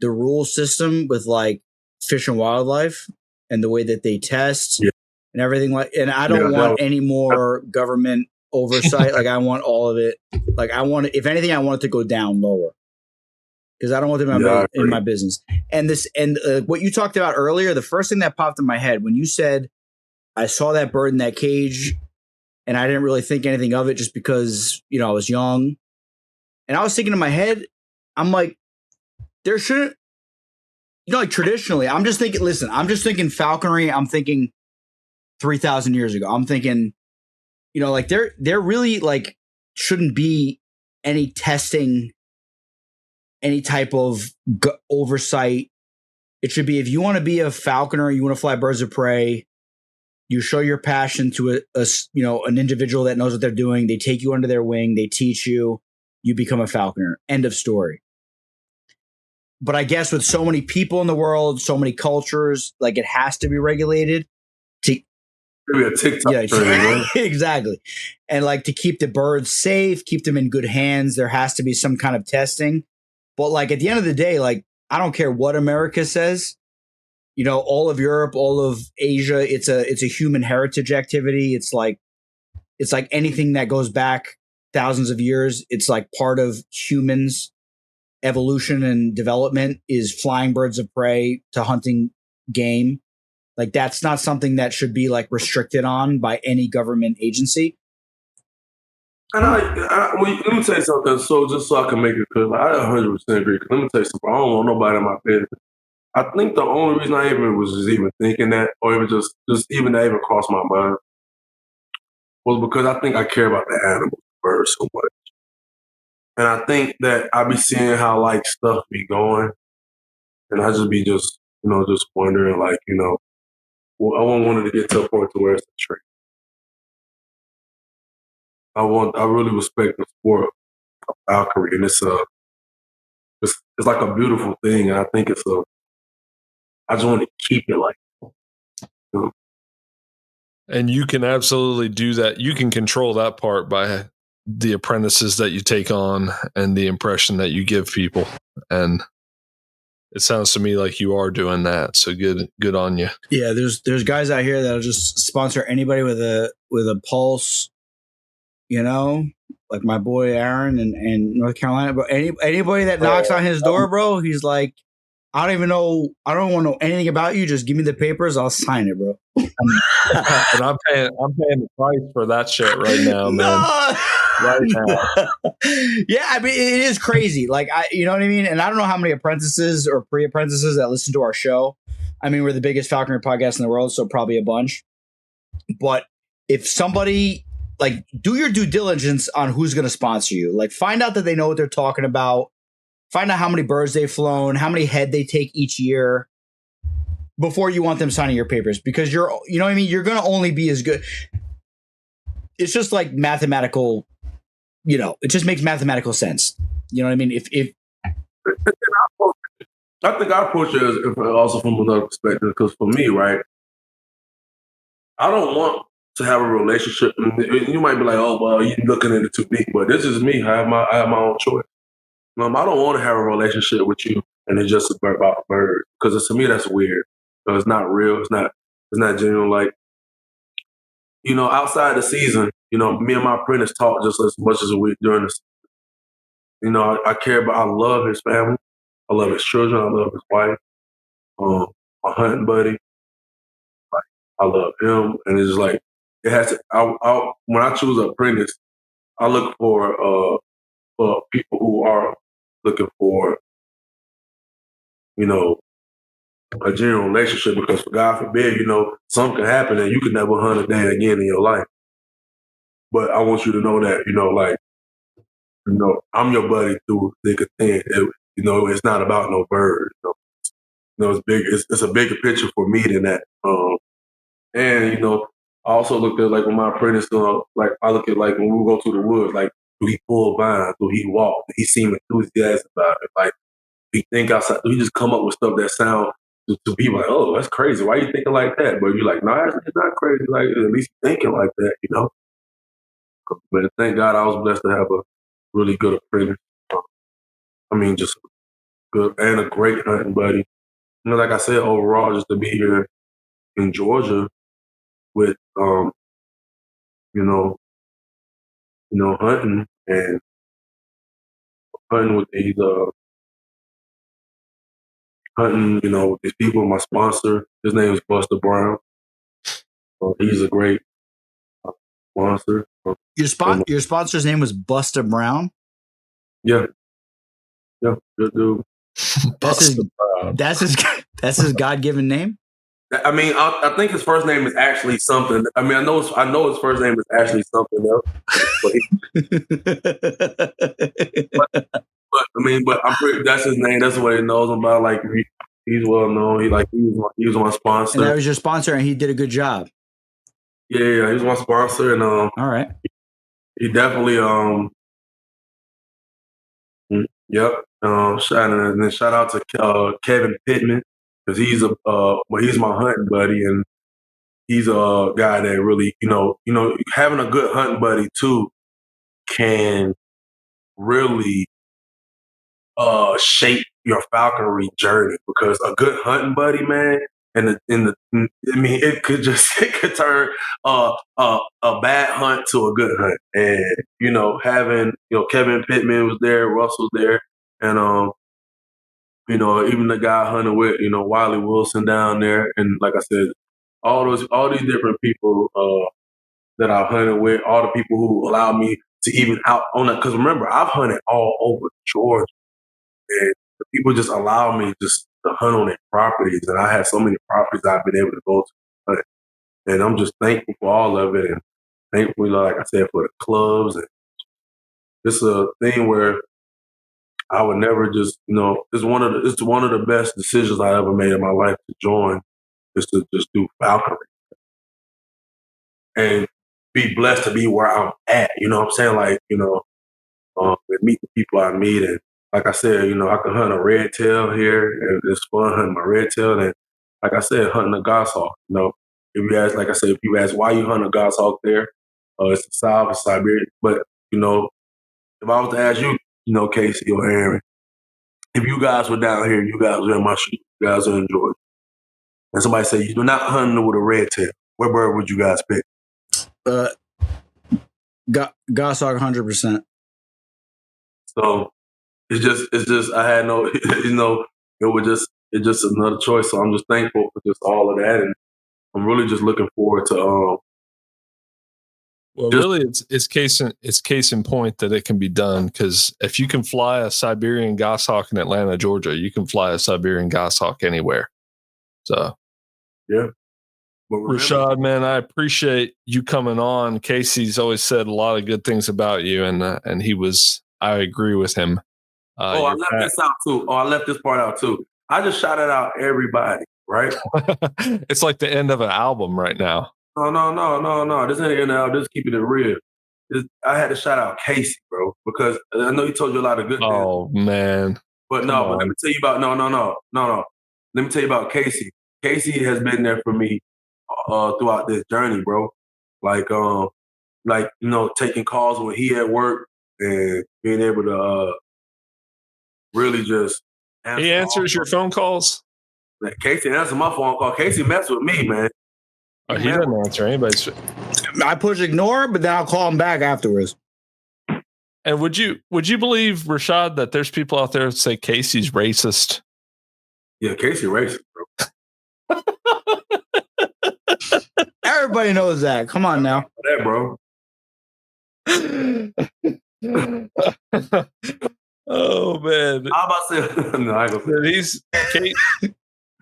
the rule system with like Fish and Wildlife and the way that they test and everything. Like, and I don't want any more government oversight. Like, I want all of it. Like, if anything, I want it to go down lower, because I don't want them in my business. And what you talked about earlier, the first thing that popped in my head when you said, I saw that bird in that cage and I didn't really think anything of it just because, you know, I was young. And I was thinking in my head, I'm like, there shouldn't, you know, like traditionally, I'm just thinking falconry. I'm thinking 3,000 years ago. I'm thinking, you know, like there really like shouldn't be any testing, any type of oversight. It should be, if you want to be a falconer, you want to fly birds of prey, you show your passion to an individual that knows what they're doing. They take you under their wing. They teach you. You become a falconer. End of story. But I guess with so many people in the world, so many cultures, like, it has to be regulated. Maybe a TikTok trend, exactly. And like, to keep the birds safe, keep them in good hands, there has to be some kind of testing. But like, at the end of the day, like, I don't care what America says. You know, all of Europe, all of Asia, it's a human heritage activity. It's like anything that goes back thousands of years. It's like part of humans' evolution and development is flying birds of prey to hunting game. Like, that's not something that should be like restricted on by any government agency. And let me tell you something. So just so I can make it clear, like, I 100% agree. Let me tell you something. I don't want nobody in my business. I think the only reason I even was just even thinking that, or even just even that even crossed my mind, was because I think I care about the animals, birds, so much. And I think that I be seeing how like stuff be going, and I just be just wondering, like, you know, I wanted to get to a point to where it's a trade. I really respect the sport of falconry, and it's like a beautiful thing, and I think I just want to keep it like, you know. And you can absolutely do that. You can control that part by the apprentices that you take on and the impression that you give people. And it sounds to me like you are doing that. So good on you. Yeah, there's guys out here that'll just sponsor anybody with a pulse, you know, like my boy Aaron in North Carolina. But anybody that knocks on his door, bro, he's like, I don't want to know anything about you. Just give me the papers. I'll sign it, bro. And I'm paying the price for that shit right now, man. Right now. Yeah, I mean, it is crazy. Like, you know what I mean? And I don't know how many apprentices or pre-apprentices that listen to our show. I mean, we're the biggest falconry podcast in the world, so probably a bunch. But if somebody, like, do your due diligence on who's going to sponsor you. Like, find out that they know what they're talking about. Find out how many birds they've flown, how many head they take each year before you want them signing your papers, because you know what I mean? You're going to only be as good. It's just like mathematical, you know, it just makes mathematical sense. You know what I mean? If I think I approach it also from another perspective, because for me, right, I don't want to have a relationship. You might be like, oh, well, you're looking at it too deep, but this is me. I have my own choice. I don't want to have a relationship with you and it's just about birds because to me that's weird. So it's not real. It's not genuine. Like, outside the season, me and my apprentice talk just as much as we during the. I care about. I love his family. I love his children. I love his wife. My hunting buddy. Like, I love him, and it's like it has to. When I choose an apprentice, I look for people who are looking for a genuine relationship because God forbid, something can happen and you could never hunt a day again in your life. But I want you to know that, I'm your buddy through thick and thin. It's not about no bird. It's big. It's a bigger picture for me than that. And I also looked at like when my apprentice, like I look at like when we go to the woods, like do he pull vines? Do he walk? Do he seem enthusiastic about it? Like do he think outside? Do he just come up with stuff that sound to people like, oh, that's crazy. Why are you thinking like that? But you're like, no, it's not crazy. Like at least thinking like that. But thank God I was blessed to have a really good apprentice. Just good and a great hunting buddy. Like I said, overall, just to be here in Georgia with, hunting and hunting with these, with these people. My sponsor, his name is Buster Brown. He's a great sponsor. Your sponsor's name was Buster Brown? Yeah, good dude. That's his God-given name? I think his first name is actually something. I know his first name is actually something else. But I'm pretty. That's his name. That's what he knows him by. Like he's well known. He was my sponsor. And that was your sponsor, and he did a good job. Yeah, he was my sponsor, and all right, he definitely yep. Shout out to Kevin Pittman because he's my hunting buddy, and he's a guy that really having a good hunting buddy too can really shape your falconry journey because a good hunting buddy, man, it could turn a bad hunt to a good hunt. And having Kevin Pittman was there, Russell there, and even the guy hunting with Wiley Wilson down there, and like I said, all these different people that I hunted with, all the people who allowed me to even out on it. Because remember, I've hunted all over Georgia. And the people just allow me just to hunt on their properties. And I have so many properties I've been able to go to hunt. And I'm just thankful for all of it. And thankful, like I said, for the clubs. And it's a thing where I would never just, it's one of the best decisions I ever made in my life to join is to just do falconry. And be blessed to be where I'm at. You know what I'm saying? Like, and meet the people I meet. And like I said, I can hunt a red tail here, and it's fun hunting my red tail. And like I said, hunting a goshawk. If you ask why you hunt a goshawk there, it's the South, it's Siberian. But if I was to ask you, Casey or Aaron, if you guys were down here, you guys were in my shoes, you guys are in Georgia, and somebody say you're not hunting with a red tail, what bird would you guys pick? Goshawk 100%. So it's just I had no it's just another choice. So I'm just thankful for just all of that, and I'm really just looking forward to really it's case in point that it can be done, because if you can fly a Siberian goshawk in Atlanta, Georgia, you can fly a Siberian goshawk anywhere. So yeah. Rashad, man, I appreciate you coming on. Casey's always said a lot of good things about you, and I agree with him. I left this out too. I left this part out too. I just shouted out everybody, right? It's like the end of an album right now. No. This ain't the end of the album. Just keeping it real. I had to shout out Casey, bro, because I know he told you a lot of good things. Oh, man. But let me tell you about, no. Let me tell you about Casey. Casey has been there for me throughout this journey, bro. Like taking calls when he at work and being able to really just answer. He answers your phone calls? Casey answers my phone call. Casey mess with me, man. He doesn't answer anybody's. I push ignore, but then I'll call him back afterwards. And would you believe, Rashad, that there's people out there that say Casey's racist? Yeah, Casey racist, bro. Everybody knows that. Come on now. That, bro. Oh man! How about to say? No, I go. He's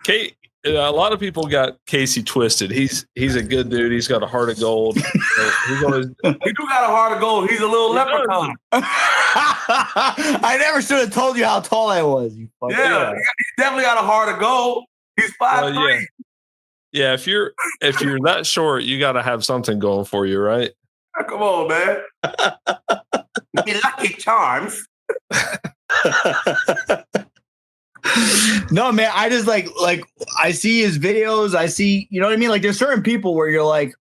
Kate. A lot of people got Casey twisted. He's a good dude. He's got a heart of gold. He's always, he do got a heart of gold. He's a little leprechaun. I never should have told you how tall I was. You yeah, he definitely got a heart of gold. He's 5'3". Yeah, if you're that short, you got to have something going for you, right? Come on, man. You Lucky Charms. No, man, I just like I see his videos. I see, you know what I mean? Like there's certain people where you're like,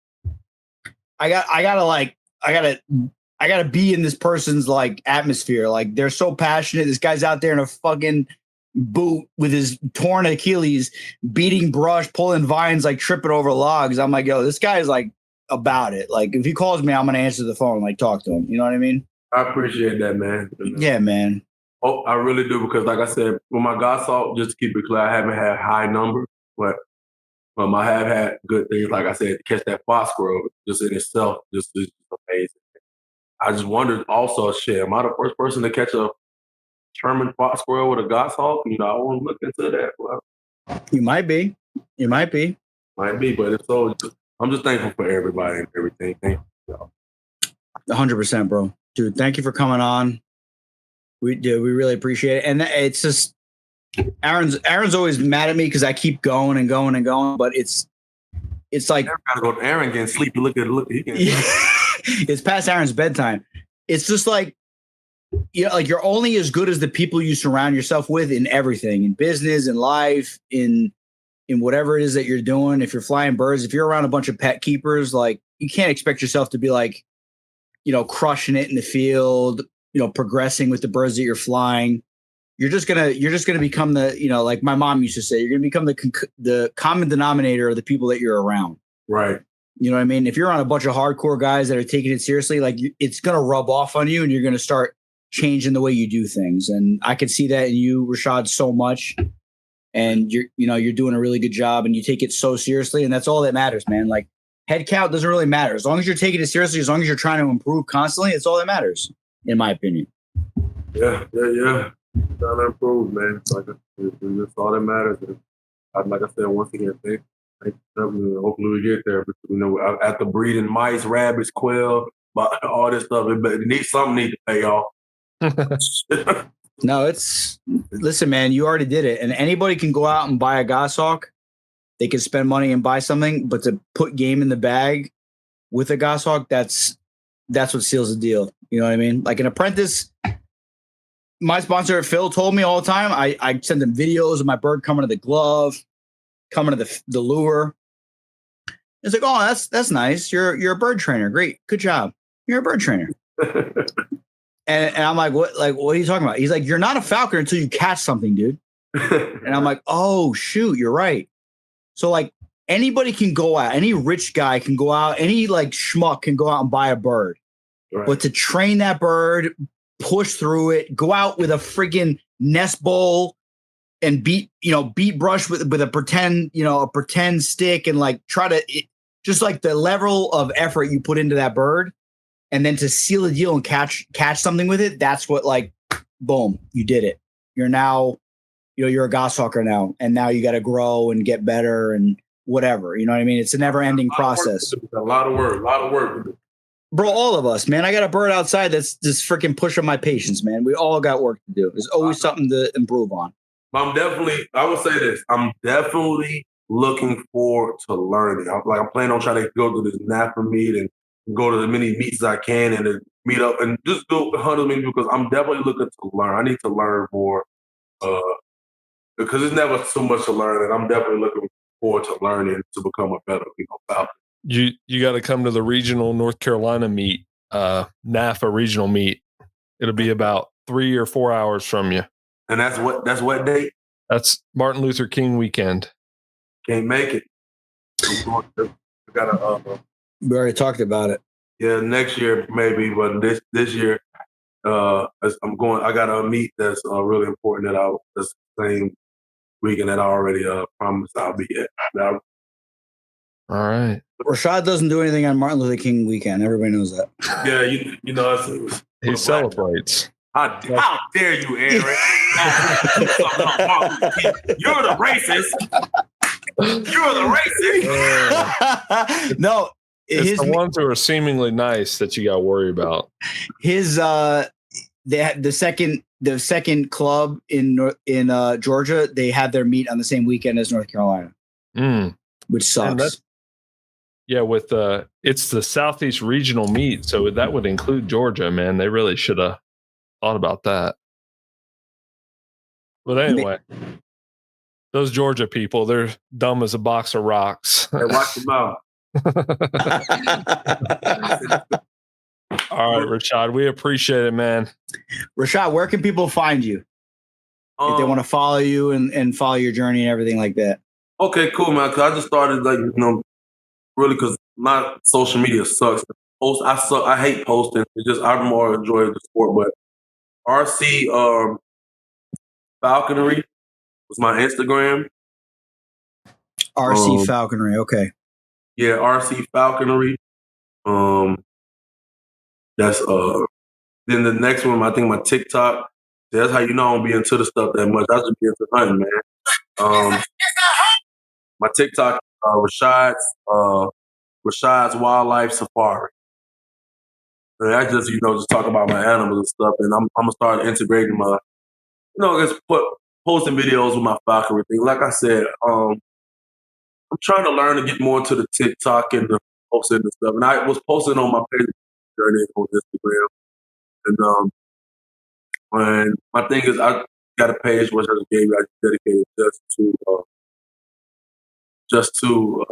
I gotta be in this person's like atmosphere. Like they're so passionate. This guy's out there in a fucking boot with his torn Achilles, beating brush, pulling vines, like tripping over logs. I'm like, yo, this guy's like about it. Like if he calls me, I'm gonna answer the phone, like talk to him. You know what I mean? I appreciate that, man. Yeah, man. Oh, I really do, because like I said, with my Goshawk, just to keep it clear, I haven't had high numbers, but I have had good things. Like I said, to catch that fox squirrel just in itself just is amazing. I just wondered also, shit, am I the first person to catch a Sherman fox squirrel with a Goshawk? You know, I want to look into that. Well, you might be. Might be, but if so, I'm just thankful for everybody and everything. Thank you. 100%, bro. Dude, thank you for coming on. We really appreciate it. And it's just Aaron's always mad at me because I keep going and going and going, but it's like Aaron gotta go to Aaron getting sleepy. Look. It's past Aaron's bedtime. It's just like, you know, like you're only as good as the people you surround yourself with in everything, in business, in life, in whatever it is that you're doing. If you're flying birds, if you're around a bunch of pet keepers, like you can't expect yourself to be like, you know, crushing it in the field, you know, progressing with the birds that you're flying. You're just gonna become the, you know, like my mom used to say, you're gonna become the common denominator of the people that you're around. Right. You know what I mean? If you're on a bunch of hardcore guys that are taking it seriously, like it's gonna rub off on you, and you're gonna start changing the way you do things. And I could see that in you, Rashad, so much. And you're doing a really good job, and you take it so seriously, and that's all that matters, man. Like head count doesn't really matter as long as you're taking it seriously. As long as you're trying to improve constantly, it's all that matters, in my opinion. Yeah. Trying to improve, man. Like that's all that matters. And like I said, once again, thank you. Hopefully we get there. But, you know, after breeding mice, rabbits, quail, but all this stuff, something needs to pay off. No, listen, man, you already did it. And anybody can go out and buy a Goshawk. They can spend money and buy something, but to put game in the bag with a Goshawk, that's what seals the deal. You know what I mean? Like an apprentice. My sponsor, Phil, told me all the time, I send them videos of my bird coming to the glove, coming to the lure. It's like, oh, that's nice. You're a bird trainer. Great. Good job. You're a bird trainer. and I'm like, what are you talking about? He's like, you're not a falconer until you catch something, dude. And I'm like, oh, shoot, you're right. So like anybody can go out, any rich guy can go out, any like schmuck can go out and buy a bird. Right. But to train that bird, push through it, go out with a freaking nest bowl and beat brush with a pretend stick, and like try to just like the level of effort you put into that bird, and then to seal the deal and catch something with it. That's what, like, boom, you did it. You're now, you're a goshawker now, and now you got to grow and get better and whatever. You know what I mean? It's a never ending process. A lot of work. Bro, all of us, man. I got a bird outside that's just freaking pushing my patience, man. We all got work to do. There's always something to improve on. I would say this. I'm definitely looking forward to learning. I'm planning on trying to go to this NAFA meet and go to as many meets as I can and then meet up and just go hunt with me, because I'm definitely looking to learn. I need to learn more because there's never so much to learn, and I'm definitely looking forward to learning to become a better, falconer. You got to come to the regional North Carolina meet, NAFA regional meet. It'll be about 3 or 4 hours from you. And that's what date? That's Martin Luther King weekend. Can't make it. We already talked about it. Yeah, next year maybe, but this year, I'm going. I got a meet that's really important that's the same weekend that I already promised I'll be at. Now, all right. Rashad doesn't do anything on Martin Luther King weekend. Everybody knows that. Yeah, you know, he celebrates. How dare you, Aaron? You're the racist. You're the racist. No, it's the ones who are seemingly nice that you got to worry about. His the second club in Georgia, they had their meet on the same weekend as North Carolina, which sucks. Yeah, with it's the Southeast Regional meet, so that would include Georgia. Man, they really should have thought about that. But anyway, those Georgia people, they're dumb as a box of rocks. Hey, watch them out. All right, Rashad, we appreciate it, man. Rashad, where can people find you if they want to follow you and follow your journey and everything like that? Okay, cool, man. Cause I just started really because my social media sucks. I hate posting. It's just I more enjoy the sport. But RC falconry was my Instagram. RC falconry, okay. Yeah, RC falconry. That's then the next one, I think my TikTok. That's how you know I don't be into the stuff that much. I just be into hunting, man. My TikTok, Rashad's Wildlife Safari. And I just talk about my animals and stuff, and I'm gonna start integrating my, posting videos with my falconry thing. Like I said, I'm trying to learn to get more into the TikTok and the posting and stuff. And I was posting on my page journey on Instagram, and my thing is I got a page which I just gave you. I dedicated just to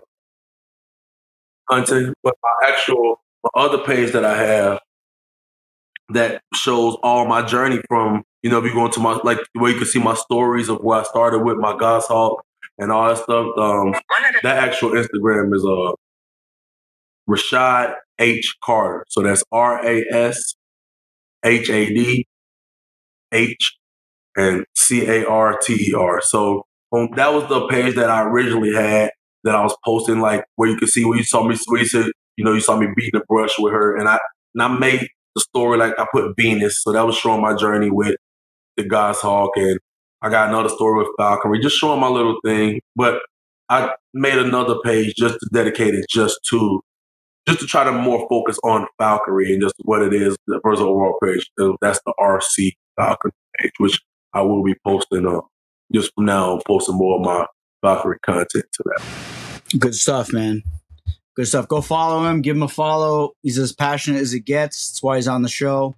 hunting, but my other page that I have that shows all my journey from, if you go into my, where you can see my stories of where I started with my goshawk and all that stuff. That actual Instagram is Rashad H. Carter. So that's RASHAD H and CARTER. So that was the page that I originally had that I was posting, where you could see where you saw me, where you said, you saw me beating the brush with her. And I made the story, I put Venus. So that was showing my journey with the goshawk. And I got another story with falconry, just showing my little thing. But I made another page just to dedicate it just to try to more focus on falconry and just what it is, the first overall page. That's the RC falconry page, which I will be posting just from now on, posting more of my falconry content to that. Good stuff, man. Good stuff. Go follow him. Give him a follow. He's as passionate as it gets. That's why he's on the show.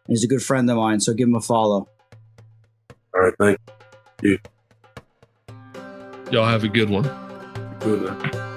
And he's a good friend of mine, so give him a follow. All right, thank you. Y'all have a good one. Good, man.